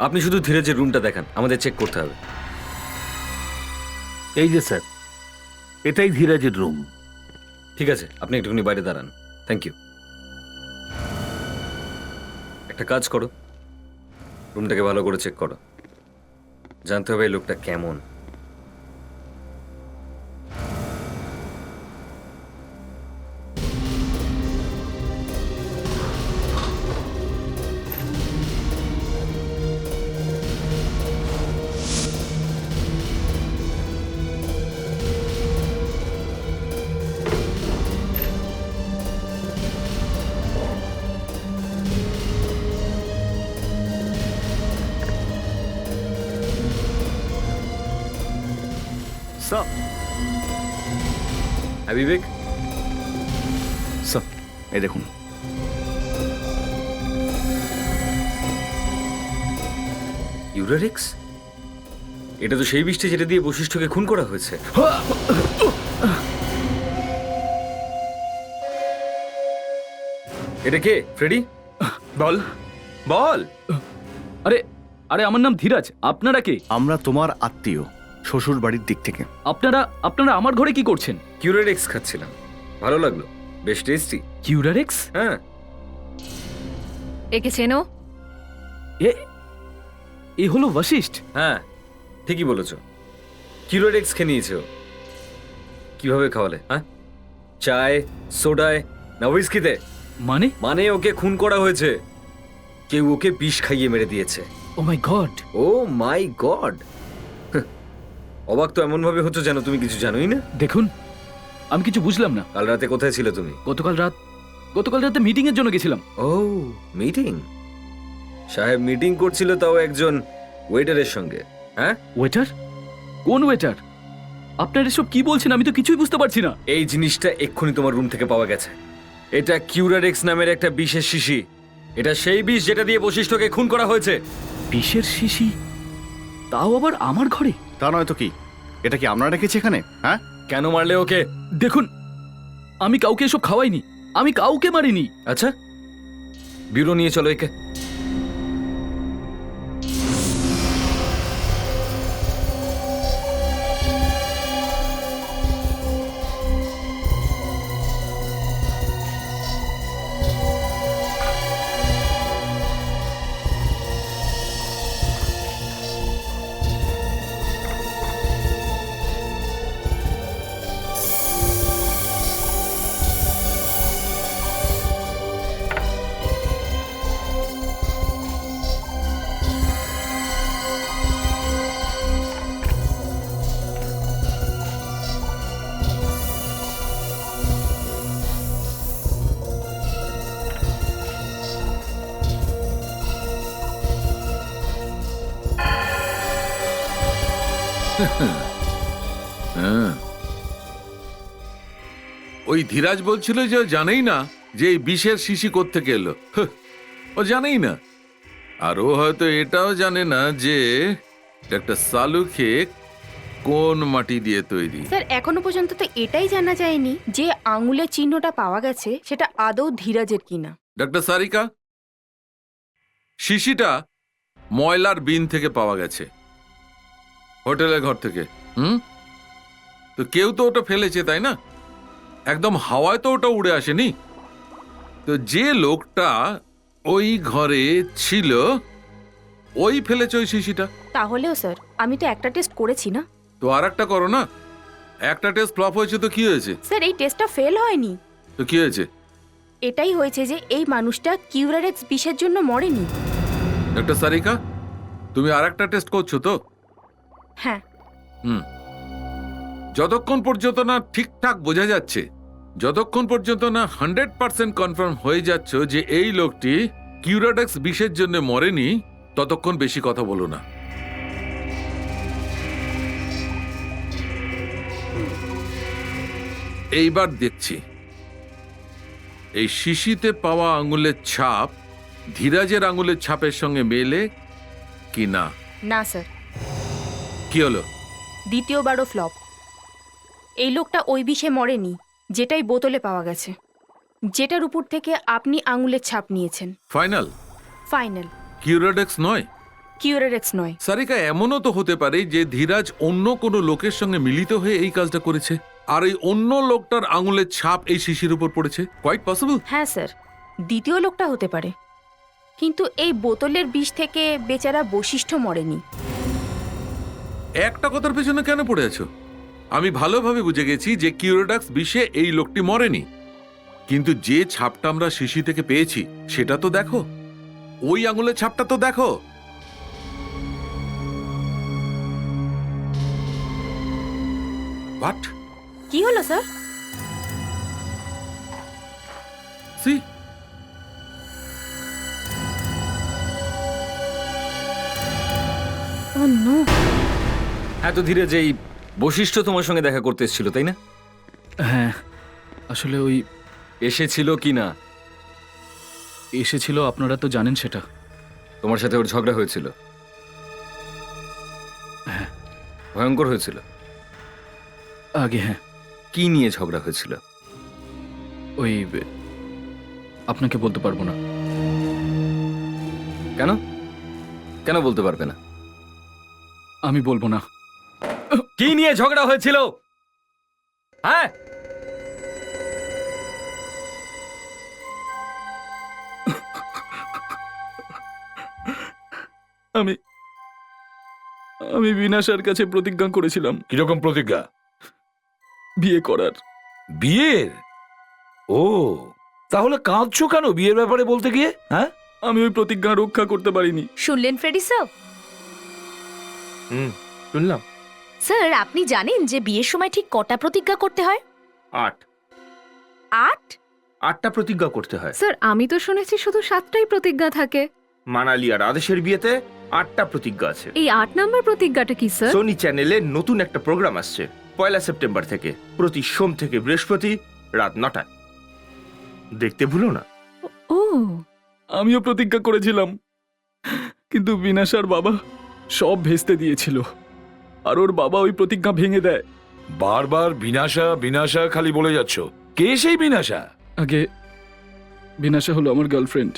আপনি শুধু ধীরাজের রুমটা দেখান, আমাদের চেক করতে হবে।
এই যে স্যার, এটাই ধীরাজের রুম।
ঠিক আছে, আপনি একটুখানি বাইরে দাঁড়ান। Thank you. একটা কাজ করো, রুমটাকে ভালো করে চেক করো, জানতে হবে এই লোকটা কেমন। বিবেক
স্যার এই দেখুন।
ইউরারিক্স? এটা তো সেই বৃষ্টি যেটা দিয়ে বশিষ্ঠকে খুন করা হয়েছে। এটা কে? ফ্রেডি?
বল বল।
আরে আরে আমার নাম ধীরাজ। আপনারা কে?
আমরা তোমার আত্মীয়।
শ্বশুর বাড়ির দিক থেকে।
আপনারা আপনারা আমার ঘরে কি করছেন?
কিউরেডেক্স খাচ্ছিলাম, ভালো লাগলো, বেশ টেস্টি।
কিউরারেক্স?
হ্যাঁ,
একে চেনো?
এ এ হলো বশিষ্ঠ।
হ্যাঁ ঠিকই বলেছ, কিউরেডেক্স খেয়ে নিয়েছে ও। কিভাবে খাওয়ালে? হ্যাঁ, চায়, সোডায় না হুইস্কিতে?
মানে?
মানে ওকে খুন করা হয়েছে, কেউ ওকে বিষ খাইয়ে মেরে দিয়েছে।
ও মাই গড!
ও মাই গড! অবাক তো এমন ভাবে হচ্ছে যেন তুমি কিছু জানোই না।
দেখুন, আমি কিছু বুঝলাম না।
কাল রাতে কোথায় ছিলে তুমি?
গতকাল রাতে মিটিং এর জন্য গেছিলাম।
ও মিটিং? সাহেব মিটিং করছিল, তাও একজন ওয়েটারের সঙ্গে? হ্যাঁ,
ওয়েটার? কোন ওয়েটার? আপনারা এসব কি বলছেন? আমি তো কিছুই বুঝতে পারছি না।
এই জিনিসটা এক্ষুনি তোমার রুম থেকে পাওয়া গেছে। এটা কিউরারেক্স নামের একটা বিষের শিশি। এটা সেই বিষ যেটা দিয়ে বশিষ্ঠকে খুন করা হয়েছে।
বিষের শিশি? তাও আবার আমার ঘরে?
তা নয় তো কি, এটা কি আমরা রেখেছি এখানে? হ্যাঁ,
কেন মারলে ওকে?
দেখুন, আমি কাউকে এসব খাওয়াইনি, আমি কাউকে মারিনি।
আচ্ছা, ব্যুরো নিয়ে চলো একে।
হ্যাঁ, ওই ধীরাজ বলছিল যে ও জানেই না যে এই বিষের শিশি কোত্থেকে এলো। হাহ, ও জানেই না। আর ও হয়তো এটাও জানে না যে ডাক্তার সালুকে কোন মাটি দিয়ে তৈরি।
স্যার এখনো পর্যন্ত তো এটাই জানা যায়নি যে আঙুলের চিহ্নটা পাওয়া গেছে সেটা আদৌ ধীরাজের কিনা।
ডাক্তার সারিকা, শিশিটা ময়লার বিন থেকে পাওয়া গেছে, হোটেলের ঘর থেকে। তো কেউ তো ওটা ফেলেছে, তাই না? একদম হাওয়ায় তো ওটা উড়ে আসেনি। তো যে লোকটা ওই ঘরে ছিল ওই ফেলেছে ওই শিশিটা।
তাহলেও স্যার আমি তো একটা টেস্ট করেছি না।
তো আর একটা করো না। একটা টেস্ট ফ্লপ হয়েছে তো কি হয়েছে?
স্যার এই টেস্টটা ফেল হয়নি।
তো কি হয়েছে?
এটাই হয়েছে যে এই মানুষটা কিউরারেক্স বিষের জন্য মরেনি।
ডাক্তার সারিকা, তুমি আর একটা টেস্ট করছো তো?
হ্যাঁ।
যতক্ষণ পর্যন্ত না ঠিকঠাক বোঝা যাচ্ছে, যতক্ষণ পর্যন্ত না 100% কনফার্ম হয়ে যাচ্ছ যে এই লোকটি কিউরারেক্স বিষের জন্য মরেনি, ততক্ষণ বেশি কথা বলো না। এইবার দেখছি এই শিশিতে পাওয়া আঙুলের ছাপ ধীরাজের আঙুলের ছাপের সঙ্গে মেলে কি না।
না স্যার।
কি হলো?
দ্বিতীয়বারও ফ্লপ। এই লোকটা ওই বিষে মরেনি যেটাই বোতলে পাওয়া গেছে, যেটার উপর থেকে আপনি আঙুলের ছাপ নিয়েছেন।
ফাইনাল?
ফাইনাল।
কিউরারেক্স নয়?
কিউরারেক্স নয়।
সারিকা, এমনও তো হতে পারে যে ধীরাজ অন্য কোনো লোকের সঙ্গে মিলিত হয়ে এই কাজটা করেছে, আর এই অন্য লোকটার আঙুলের ছাপ এই শিশির উপর পড়েছে। Quite possible.
হ্যাঁ স্যার, দ্বিতীয় লোকটা হতে পারে, কিন্তু এই বোতলের বিষ থেকে বেচারা বশিষ্ঠ মরেনি।
একটা কথার পেছনে কেন পড়ে আছো? আমি ভালোভাবে বুঝে গেছি যে কিউরারেক্স বিষে এই লোকটি মরেনি, কিন্তু যে ছাপটা আমরা শিশি থেকে পেয়েছি সেটা তো দেখো, ওই আঙুলের ছাপটা তো দেখো। হোয়াট?
কি হলো স্যার?
সি,
ও নো।
এত ধীরে যে এই বশিষ্ঠ তোমার সঙ্গে দেখা করতে এসেছিল, তাই না?
হ্যাঁ, আসলে ওই
এসেছিল কি না?
এসেছিল, আপনারা তো জানেন সেটা।
তোমার সাথে ওর ঝগড়া হয়েছিল?
হ্যাঁ।
ভয়ঙ্কর হয়েছিল?
আগে হ্যাঁ।
কি নিয়ে ঝগড়া হয়েছিল?
ওই আপনাকে বলতে পারবো না।
কেন? কেন বলতে পারবে না?
আমি বলবো না।
কি নিয়ে ঝগড়া হয়েছিল? হ্যাঁ,
আমি আমি বিনাশার কাছে প্রতিজ্ঞা করেছিলাম
কিরকম প্রতিজ্ঞা?
বিয়ে করার।
বিয়ের? ও, তাহলে কাঁদছো কেন বিয়ের ব্যাপারে বলতে গিয়ে? হ্যাঁ,
আমি ওই প্রতিজ্ঞা রক্ষা করতে পারিনি।
শুনলেন ফ্রেডি স্যার?
শুনলাম।
স্যার, আপনি জানেন যে বিয়ের সময় ঠিক কটা প্রতিজ্ঞা করতে হয়?
8
8?
প্রতিজ্ঞা করতে হয়।
স্যার, আমি তো শুনেছি শুধু 7টাই প্রতিজ্ঞা থাকে।
মানালি আর আদেশের বিয়েতে 8টা প্রতিজ্ঞা আছে।
এই 8 নম্বর প্রতিজ্ঞাটা কি স্যার?
সোনি চ্যানেলে নতুন একটা প্রোগ্রাম আসছে 1 সেপ্টেম্বর থেকে, প্রতি সোম থেকে বৃহস্পতি রাত 9টায়। দেখতে ভুলো না।
ও,
আমিও প্রতিজ্ঞা করেছিলাম, কিন্তু বিনাশার বাবা সব ভেস্তে দিয়েছিল, আর ওর বাবা ওই প্রতিজ্ঞা ভেঙে দেয়।
বারবার বিনাশা বিনাশা খালি বলে যাচ্ছ। কে সেই বিনাশা?
আগে বিনাশা হলো আমার গার্লফ্রেন্ড।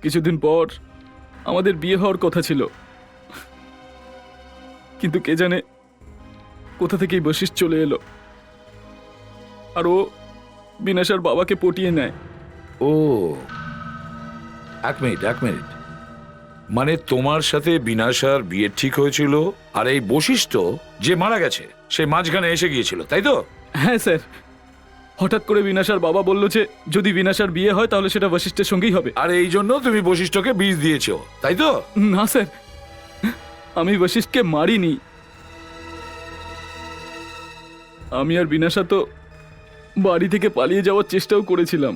কিছুদিন পর আমাদের বিয়ে হওয়ার কথা ছিল, কিন্তু কে জানে কোথা থেকেই বশিষ্ঠ চলে এলো, আর ও বিনাশার বাবাকে পটিয়ে নেয়।
ও, এক মিনিট, মানে তোমার সাথে বিনাশার বিয়ে ঠিক হয়েছিল, আর এই বশিষ্ঠ যে মারা গেছে সে মাঝখানে এসে গিয়েছিল, তাই তো?
হ্যাঁ স্যার, হঠাৎ করে বিনাশার বাবা বলল যে যদি বিনাশার বিয়ে হয় তাহলে সেটা বশিষ্ঠের সঙ্গেই হবে।
আর এই জন্য তুমি বশিষ্ঠকে বীজ দিয়েছো, তাই তো?
না স্যার, আমি বশিষ্ঠকে মারিনি। আমি আর বিনাশা তো বাড়ি থেকে পালিয়ে যাওয়ার চেষ্টাও করেছিলাম,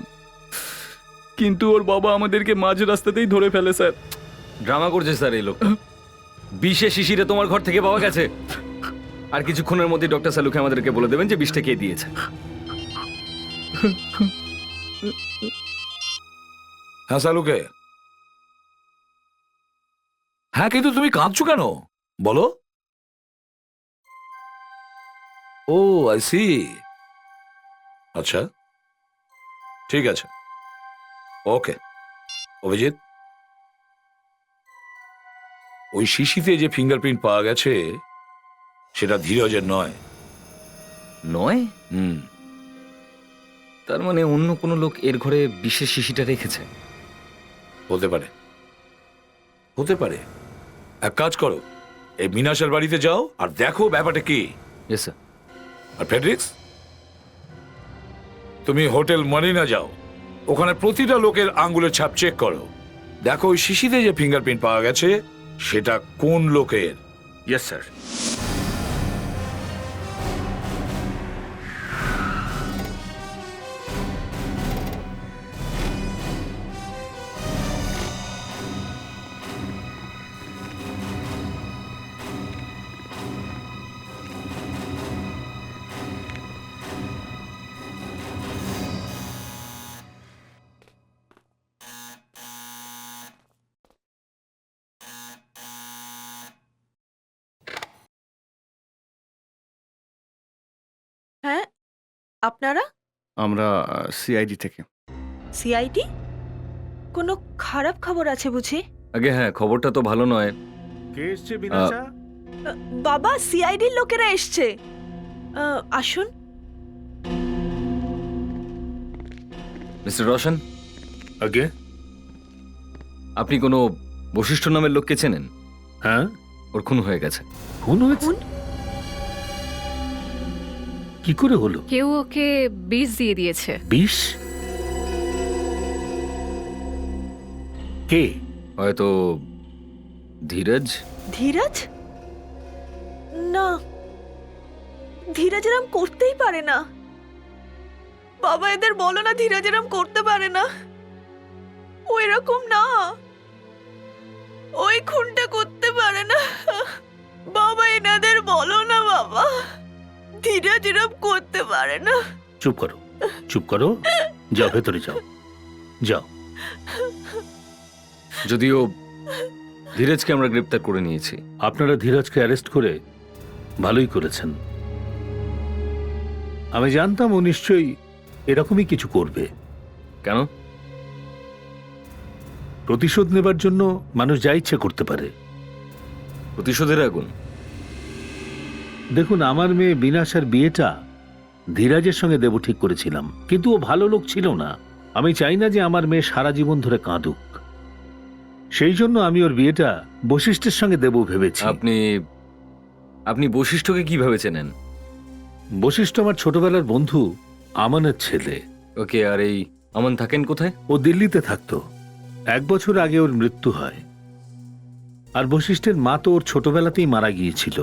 কিন্তু ওর বাবা আমাদেরকে মাঝ রাস্তাতেই ধরে ফেলে স্যার।
ড্রামা করছে স্যার এই লোকটা। বিষে শিশিরে তোমার ঘর থেকে পাওয়া গেছে, আর কিছুক্ষণের মধ্যে ডক্টর সালুকে আমাদেরকে বলে দেবেন যে বিষটা কে দিয়েছে।
হ্যাঁ সালুকে। হ্যাঁ, কিন্তু তুমি কাঁদছো কেন বলো? ও, আই সি। আচ্ছা, ঠিক আছে, ওকে। অভিজিৎ, ওই শিশিতে যে ফিঙ্গারপ্রিন্ট পাওয়া গেছে সেটা ধীরজের নয়।
নয়?
হুম।
তার মানে অন্য কোনো লোক এর ঘরে বিশেষ শিশিটা রেখেছে।
হতে পারে, হতে পারে। এক কাজ করো, এই মিনাশের বাড়িতে যাও আর দেখো ব্যাপারটা কি।
Yes sir.
আর ফেডরিক্স, তুমি হোটেল মরিনা যাও, ওখানে প্রতিটা লোকের আঙ্গুলের ছাপ চেক করো, দেখো ওই শিশিতে যে ফিঙ্গারপ্রিন্ট পাওয়া গেছে সেটা কোন লোকের।
Yes sir.
হ্যাঁ, আপনারা?
আমরা সিআইডি থেকে।
সিআইডি? কোনো খারাপ খবর আছে বুঝি?
আগে হ্যাঁ, খবরটা তো ভালো নয়।
কে এসছে বিনাশা?
বাবা, সিআইডির লোকেরা এসছে। আসুন।
মিস্টার রোশন,
আগে
আপনি কোনো বশিষ্ঠ নামের লোককে চেনেন?
হ্যাঁ।
ওর খুন হয়ে গেছে।
খুন হয়েছে? কি করে হলো?
কেউ ওকে বিষ দিয়ে দিয়েছে।
বিষ? কে?
হয়তো ধীরজ।
ধীরজ? না, ধীরজ এরম করতেই পারে না। বাবা, এদের বলো না ধীরজ এরম করতে পারে না। ও এরকম না, ওই খুনটা করতে পারে না। বাবা, এনাদের বলো না বাবা, ধীরজ এরম করতে পারে না।
চুপ করো, চুপ করো, যাও ভেতরে যাও, যাও।
যদিও ধীরজকে আমরা গ্রেপ্তার করে নিয়েছি।
আপনারা ধীরজকে অ্যারেস্ট করে ভালোই করেছেন। আমি জানতাম ও নিশ্চয়ই এরকমই কিছু করবে।
কেন?
প্রতিশোধ নেবার জন্য মানুষ যা ইচ্ছে করতে পারে।
প্রতিশোধের আগুন?
দেখুন, আমার মেয়ে বিনাশার বিয়েটা ধীরাজের সঙ্গে দেব ঠিক করেছিলাম, কিন্তু ও ভালো লোক ছিল না। আমি চাই না যে আমার মেয়ে সারা জীবন ধরে কাঁদুক। সেই জন্য আমি ওর বিয়েটা বশিষ্ঠের সঙ্গে দেব ভেবেছি।
আপনি বশিষ্ঠকে কিভাবে চেনেন?
বশিষ্ঠ আমার ছোটবেলার বন্ধু আমানের ছেলে।
ওকে, আর এই আমান থাকেন কোথায়?
ও দিল্লিতে থাকতো। 1 বছর আগে ওর মৃত্যু হয়। আর বশিষ্ঠের মা তো ওর ছোটবেলাতেই মারা গিয়েছিল।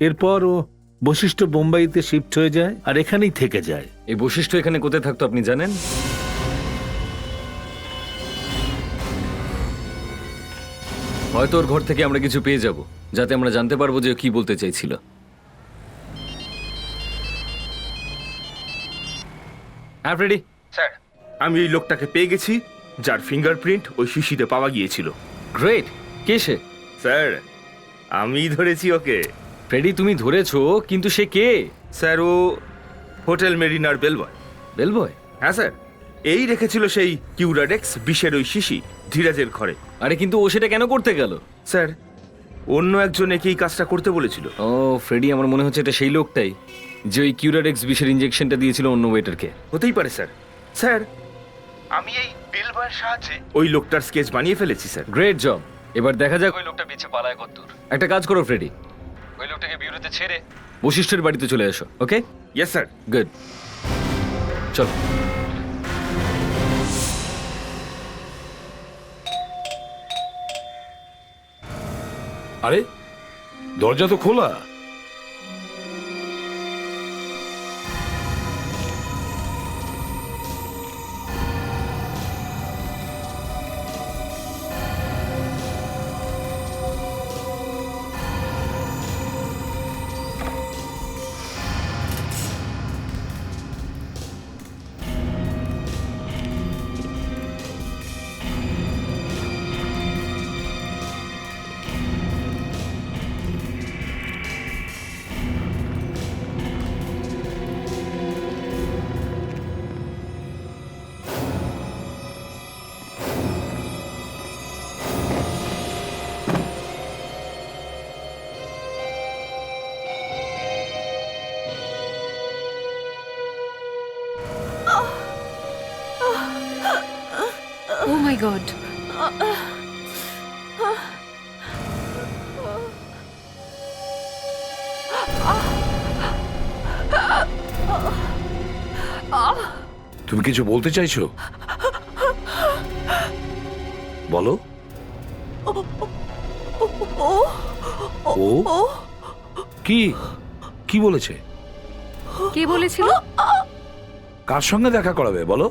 এরপর ও বশিষ্ঠ বোম্বাইতে শিফট হয়ে যায় আর এখানেই থেকে যায়।
এই বশিষ্ঠ এখানে কোথায় থাকতো আপনি জানেন? হয়তো ওর ঘর থেকে আমরা কিছু পেয়ে যাব, যাতে আমরা জানতে পারবো যে ও কি বলতে চাইছিল। হ্যাঁ ফ্রেডি।
স্যার, আমি এই লোকটাকে পেয়ে গেছি, যার ফিঙ্গারপ্রিন্ট ওই শিশিতে পাওয়া গিয়েছিল।
গ্রেট। কে সে?
স্যার, আমি ধরেছি ওকে।
ফ্রেডি, তুমি ধরেছো, কিন্তু সে কে?
স্যার, ও হোটেল মেরিনার বেলবয়।
বেলবয়?
হ্যাঁ স্যার, এই রেখেছিল সেই কিউরাডেক্স বিষের ওই শিশি ধীরাজের ঘরে।
আরে কিন্তু ও সেটা কেন করতে গেল?
স্যার, অন্য একজন একে এই কাজটা করতে বলেছিল।
ও ফ্রেডি, আমার মনে হচ্ছে এটা সেই লোকটাই যে ওই কিউরাডেক্স বিষের ইনজেকশনটা দিয়েছিল অন্য ওয়েটারকে।
হতেই পারে স্যার। স্যার, আমি এই বেলবয়ের সাহায্যে ওই লোকটার স্কেচ বানিয়ে ফেলেছি স্যার।
Great job. এবার দেখা যাক ওই লোকটা বেঁচে পালায় কতদূর। একটা কাজ করো ফ্রেডি, ওই লোকটাকে বিউরোতে ছেড়ে বশিষ্ঠের বাড়িতে চলে এসো। ওকে?
Yes sir.
গুড, চলো।
আরে দরজা তো খোলা।
ও মাই গড।
তুমি কিছু বলতে চাইছো? বলো। ও কি কি বলেছে?
কে বলেছিল?
কার সঙ্গে দেখা করাবে বলো?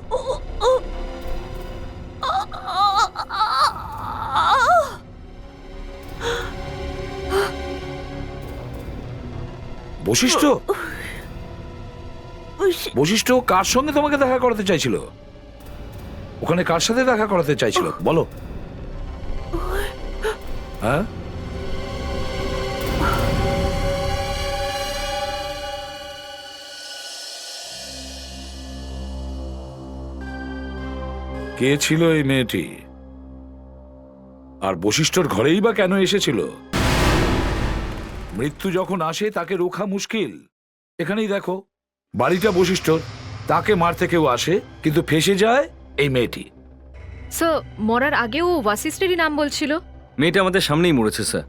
বশিষ্ঠ? বশিষ্ঠ কার সঙ্গে তোমাকে দেখা করাতে চাইছিল? ওখানে কার সাথে দেখা করাতে চাইছিল বলো? হ্যাঁ, কে ছিল এই মেয়েটি? আর বশিষ্ঠর ঘরেই বা কেন এসেছিল? মৃত্যু যখন আসে তাকে রোখা মুশকিল। এখানেই দেখো, বাড়িটা বশিষ্ঠর, তাকে মারতে কেউ আসে, কিন্তু ফেসে যায় এই মেয়েটি।
স্যার, মরার আগেও ওয়াসিষ্ঠেরই নাম বলছিল।
মেয়েটা আমাদের সামনেই মরেছে স্যার।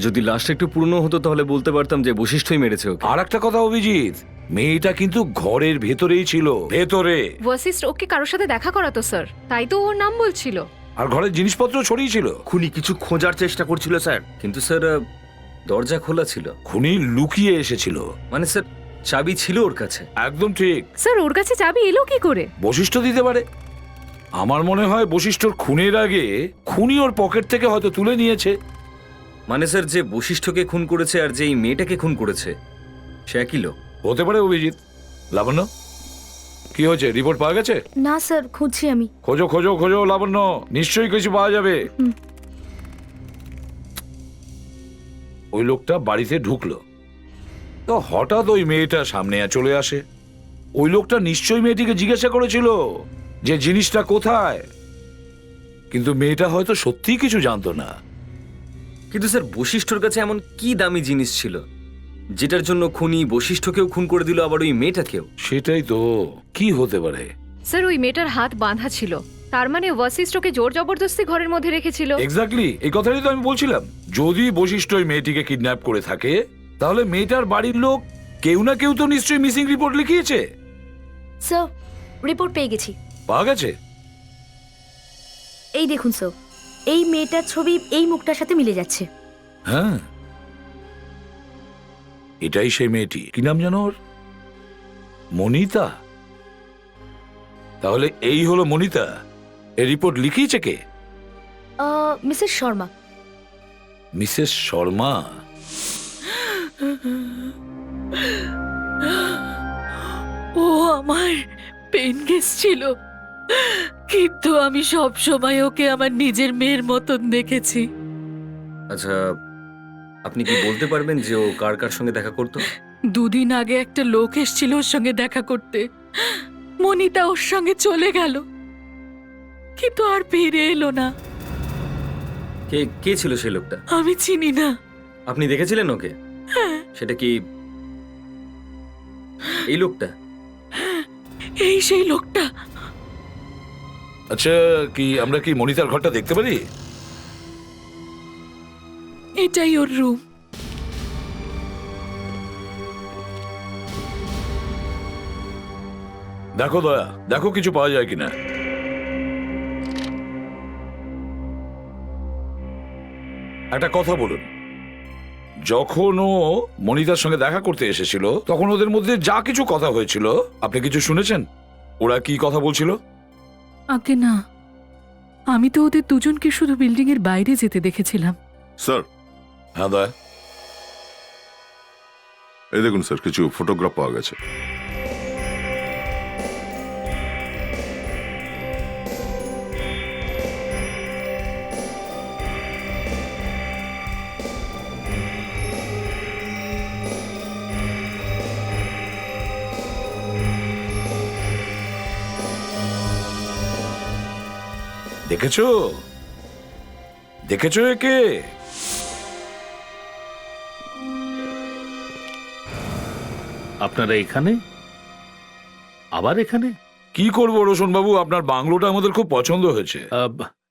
যদি লাশটা একটু পুরনো হতো তাহলে বলতে পারতাম যে বশিষ্ঠই মেরেছে ওকে।
আর একটা কথা অভিজিৎ, মেয়েটা কিন্তু ঘরের ভেতরেই ছিল, ভেতরে।
ওয়াসিষ্ঠ ওকে কারোর সাথে দেখা করাতো স্যার, তাই তো ওর নাম বলছিল।
আর ঘরের জিনিসপত্র ছড়িয়ে ছিল।
খুনি কিছু খোঁজার চেষ্টা করছিল স্যার।
কিন্তু স্যার দরজা খোলা ছিল।
খুনি লুকিয়ে এসেছিল।
মানে স্যার চাবি ছিল ওর কাছে।
একদম ঠিক।
স্যার, ওর কাছে চাবি এলো কি করে?
বশিষ্ঠ দিতে পারে। আমার মনে হয় বশিষ্ঠর খুনের আগে খুনি ওর পকেট থেকে হয়তো তুলে নিয়েছে।
মানে স্যার, যে বশিষ্ঠকে খুন করেছে আর যে এই মেয়েটাকে খুন করেছে সে একই লোক
হতে পারে। অভিজিৎ, লাবণ্য কি হয়েছে? রিপোর্ট পাওয়া গেছে?
না স্যার, খুঁজছি আমি।
খোঁজো খোঁজো খোঁজো লাবণ্য, নিশ্চয়ই কিছু পাওয়া যাবে। ওই লোকটা বাড়িতে ঢুকলো তো হঠাৎ ওই মেয়েটা সামনে চলে আসে। ওই লোকটা নিশ্চয়ই মেয়েটিকে জিজ্ঞাসা করেছিল যে জিনিসটা কোথায়, কিন্তু মেয়েটা হয়তো সত্যিই কিছু জানতো না।
কিন্তু স্যার বশিষ্ঠর কাছে এমন কি দামি জিনিস ছিল যেটার জন্য খুনি বশিষ্ঠকেও খুন করে দিল, আবার ওই মেয়েটাকেও?
সেটাই তো, কি হতে পারে?
স্যার ওই মেয়েটার হাত বাঁধা ছিল, তার মানে বশিষ্ঠকে জোর জবরদস্তি ঘরের মধ্যে রেখেছিল।
এক্স্যাক্টলি, এই কথাটাই তো আমি বলছিলাম। যদি বশিষ্ঠ ওই মেয়েটিকে কিডন্যাপ করে থাকে, তাহলে মেয়েটার বাড়ির লোক কেউ না কেউ তো নিশ্চয়ই মিসিং রিপোর্ট লিখিয়েছে।
স্যার রিপোর্ট পেয়ে গেছি।
পাওয়া গেছে?
এই দেখুন স্যার, এই মেয়েটার ছবি এই মুখটার সাথে মিলে যাচ্ছে।
হ্যাঁ, এটাই সেই মেয়েটি। কি নাম জানো ওর? মনিতা। তাহলে এই হলো মনিতা। এই রিপোর্ট লিখিয়েছে কে?
মিসেস শর্মা।
মিসেস শর্মা?
ও আমার পেন গেস ছিল, কিন্তু আমি সব সময় ওকে আমার নিজের মেয়ের মতন দেখেছি।
আচ্ছা, আপনি কি বলতে পারবেন যে ও কার কার সঙ্গে দেখা করতো?
2 দিন আগে একটা লোক এসেছিল ওর সঙ্গে দেখা করতে। মনিতা ওর সঙ্গে চলে গেল, কিন্তু আর ফিরে এলো না।
কে কে ছিল সেই লোকটা?
আমি চিনি না।
আপনি দেখেছিলেন ওকে? সেটা কি এই লোকটা?
এই সেই লোকটা।
আচ্ছা, কি আমরা কি মনিতার ঘরটা দেখতে পারি?
এটাই ওর রুম।
দেখো দয়া, দেখো কিছু পাওয়া যায় কিনা। একটা কথা বলুন, যখন ও মনিতার সঙ্গে দেখা করতে এসেছিল তখন ওদের মধ্যে যা কিছু কথা হয়েছিল আপনি কিছু শুনেছেন? ওরা কি কথা বলছিল?
আগে না, আমি তো ওদের দুজনকে শুধু বিল্ডিং এর বাইরে যেতে দেখেছিলাম।
স্যার।
হ্যাঁ দয়া।
এই দেখুন স্যার, কিছু ফটোগ্রাফ পাওয়া গেছে।
দেখেছো? দেখেছো একে?
আপনারা এখানে? আবার এখানে?
কি করবো রোশন বাবু, আপনার বাংলোটা আমাদের খুব পছন্দ হয়েছে।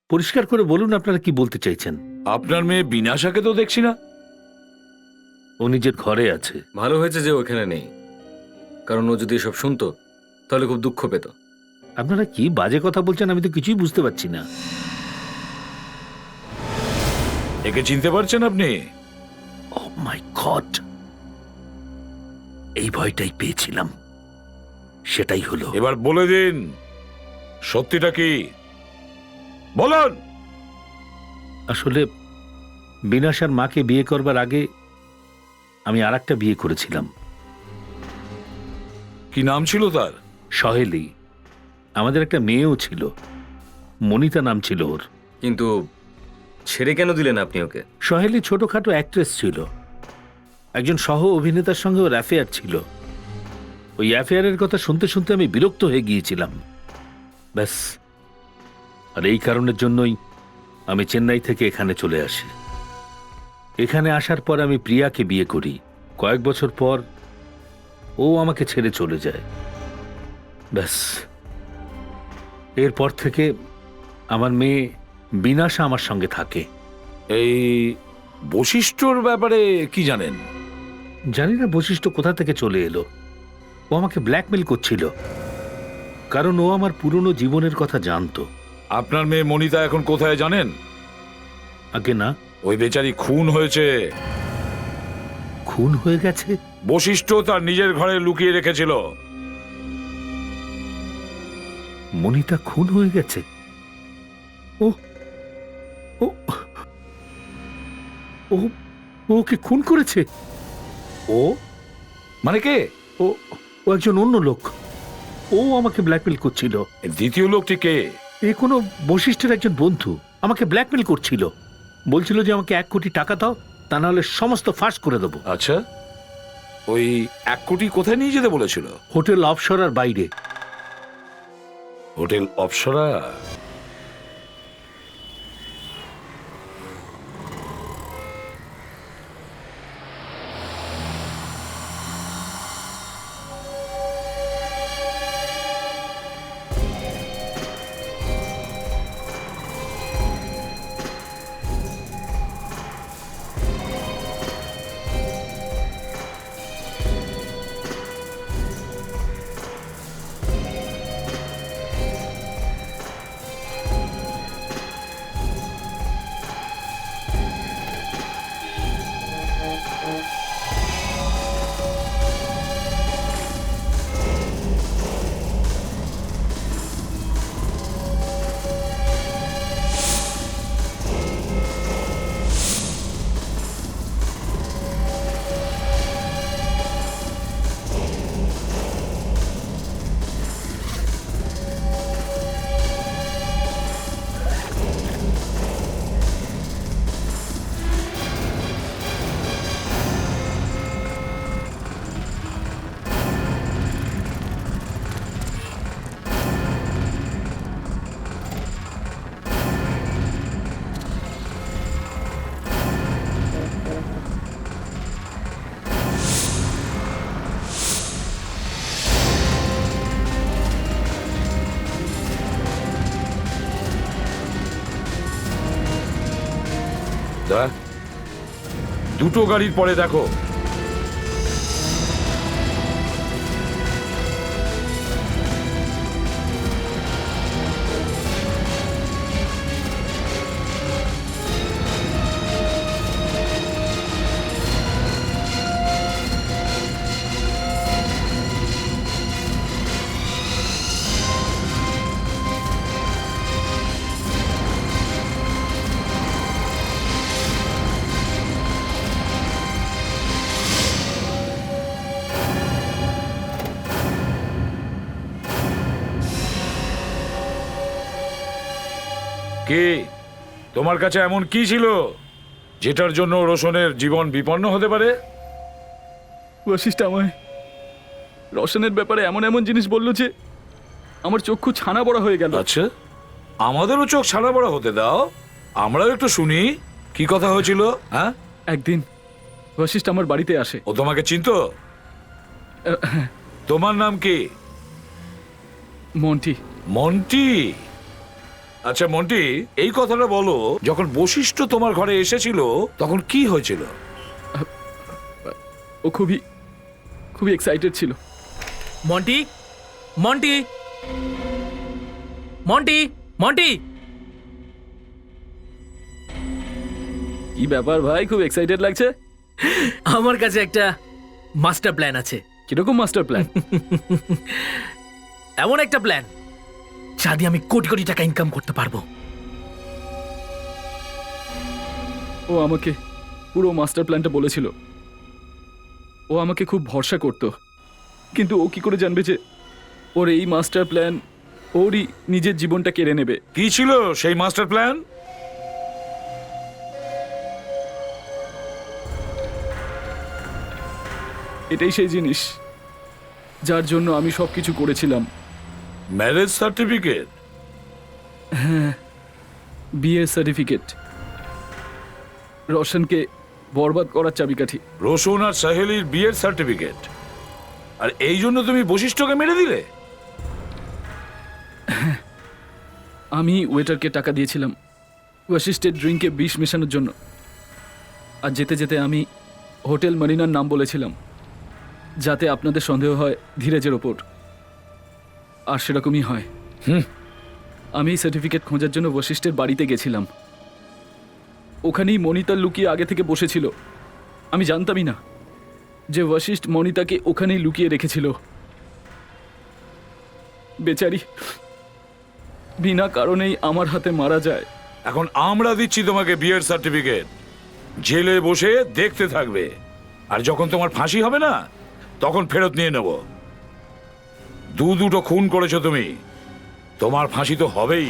পরিষ্কার করে বলুন আপনারা কি বলতে চাইছেন।
আপনার মেয়ে বিনাশাকে তো দেখছি না।
ও নিজের ঘরে আছে।
ভালো হয়েছে যে ওখানে নেই, কারণ ও যদি এসব শুনতো তাহলে খুব দুঃখ পেত।
আপনারা কি বাজে কথা বলছেন, আমি তো কিছুই বুঝতে পারছি না।
একে চিনতে পারছেন আপনি?
ও মাই গড, এই ভয়টাই পেয়েছিলাম, সেটাই হলো।
এবার বলে দিন সত্যিটা কি, বলুন।
আসলে বিনাশার মাকে বিয়ে করবার আগে আমি আরেকটা বিয়ে করেছিলাম।
কি নাম ছিল তার?
সহেলি। আমাদের একটা মেয়েও ছিল, মনিতা নাম ছিল ওর।
কিন্তু ছেড়ে কেন দিলেন আপনি ওকে?
সহেলি ছোটখাটো অ্যাক্ট্রেস ছিল, একজন সহ অভিনেতার সঙ্গে ওর অ্যাফেয়ার ছিল। ওই অ্যাফেয়ারের কথা শুনতে শুনতে আমি বিরক্ত হয়ে গিয়েছিলাম, ব্যাস। আর এই কারণের জন্যই আমি চেন্নাই থেকে এখানে চলে আসি। এখানে আসার পর আমি প্রিয়াকে বিয়ে করি। কয়েক বছর পর ও আমাকে ছেড়ে চলে যায়, ব্যাস। এরপর থেকে আমার মেয়ে বিনাশা আমার সঙ্গে থাকে।
এই বশিষ্ঠর ব্যাপারে কি জানেন?
জানি না বশিষ্ঠ কোথা থেকে চলে এলো। ও আমাকে ব্ল্যাকমেল করছিল, কারণ ও আমার পুরনো জীবনের কথা জানতো।
আপনার মেয়ে মনিতা এখন কোথায় জানেন?
আগে না।
ওই বেচারি খুন হয়েছে।
খুন হয়ে গেছে?
বশিষ্ঠ তার নিজের ঘরে লুকিয়ে রেখেছিল।
মনিতা খুন হয়ে গেছে? ও ও ও ওকে খুন করেছে?
ও মানে কে?
ও ও একজন অন্য লোক। ও আমাকে ব্ল্যাকমেল করছিল।
দ্বিতীয় লোকটি কে?
এ কোনো বশিষ্ঠের একজন বন্ধু আমাকে ব্ল্যাকমেল করছিল। বলছিল যে আমাকে 1 কোটি টাকা দাও, তা নাহলে সমস্ত ফাঁস করে দেবো।
আচ্ছা, ওই 1 কোটি কোথায় নিয়ে যেতে বলেছিল?
হোটেল অপসরার বাইরে।
হোটেল অপসরা? দুটো গাড়ির পরে দেখো। কি তোমার কাছে এমন কি ছিল যেটার জন্য রোশনের জীবন বিপন্ন হতে পারে?
বশিষ্ঠ আমায় রোশনের ব্যাপারে এমন এমন জিনিস বললো যে আমার চক্ষু ছানা বড়া হয়ে গেল।
আচ্ছা, আমাদেরও চোখ ছানা বড়া হতে দাও, আমরাও একটু শুনি কি কথা হয়েছিল। হ্যাঁ,
একদিন বশিষ্ঠ আমার বাড়িতে আসে।
ও তোমাকে চিনতো? তোমার নাম কি?
মন্টি।
মন্টি? আচ্ছা মন্টি, এই কথাটা বলো, যখন বশিষ্ঠ তোমার ঘরে এসেছিল তখন কি হয়েছিল?
ও খুবই এক্সাইটেড ছিল।
মন্টি, মন্টি, মন্টি, মন্টি।
কি ব্যাপার ভাই, খুব এক্সাইটেড লাগছে?
আমার কাছে একটা মাস্টার প্ল্যান আছে।
কিরকম মাস্টার প্ল্যান?
এমন একটা প্ল্যান যা দিয়ে আমি কোটি কোটি টাকা ইনকাম করতে পারবো।
ও আমাকে পুরো মাস্টার প্ল্যানটা বলেছিল। ও আমাকে খুব ভরসা করত, কিন্তু ও কি করে জানবে যে ওর এই মাস্টার প্ল্যান ওরই নিজের জীবনটা কেড়ে নেবে?
কি ছিল সেই মাস্টার প্ল্যান?
এটাই সেই জিনিস যার জন্য আমি সবকিছু করেছিলাম।
Marriage certificate?
হ্যাঁ, বিয়ের সার্টিফিকেট। রোশনকে বরবাদ করার চাবিকাঠি।
রোশন আর সাহেলির বিয়ের সার্টিফিকেট, আর এই জন্য তুমি বশিষ্ঠকে মেরে দিলে?
আমি ওয়েটারকে টাকা দিয়েছিলাম বশিষ্ঠের ড্রিঙ্কে বিষ মেশানোর জন্য, আর যেতে যেতে আমি হোটেল মরিনার নাম বলেছিলাম যাতে আপনাদের সন্দেহ হয় ধীরজের ওপর, আর সেরকমই হয়। আমি সার্টিফিকেট খোঁজার জন্য বশিষ্ঠের বাড়িতে গেছিলাম। ওখানেই মনিতা লুকিয়ে আগে থেকে বসেছিল। আমি জানতামই না যে বশিষ্ঠ মনিতাকে ওখানেই লুকিয়ে রেখেছিল। বেচারি বিনা কারণেই আমার হাতে মারা যায়।
এখন আমরা দিচ্ছি তোমাকে বিয়ের সার্টিফিকেট, জেলে বসে দেখতে থাকবে, আর যখন তোমার ফাঁসি হবে না তখন ফেরত নিয়ে নেব। দুটো খুন করেছো তুমি, তোমার ফাঁসি তো হবেই।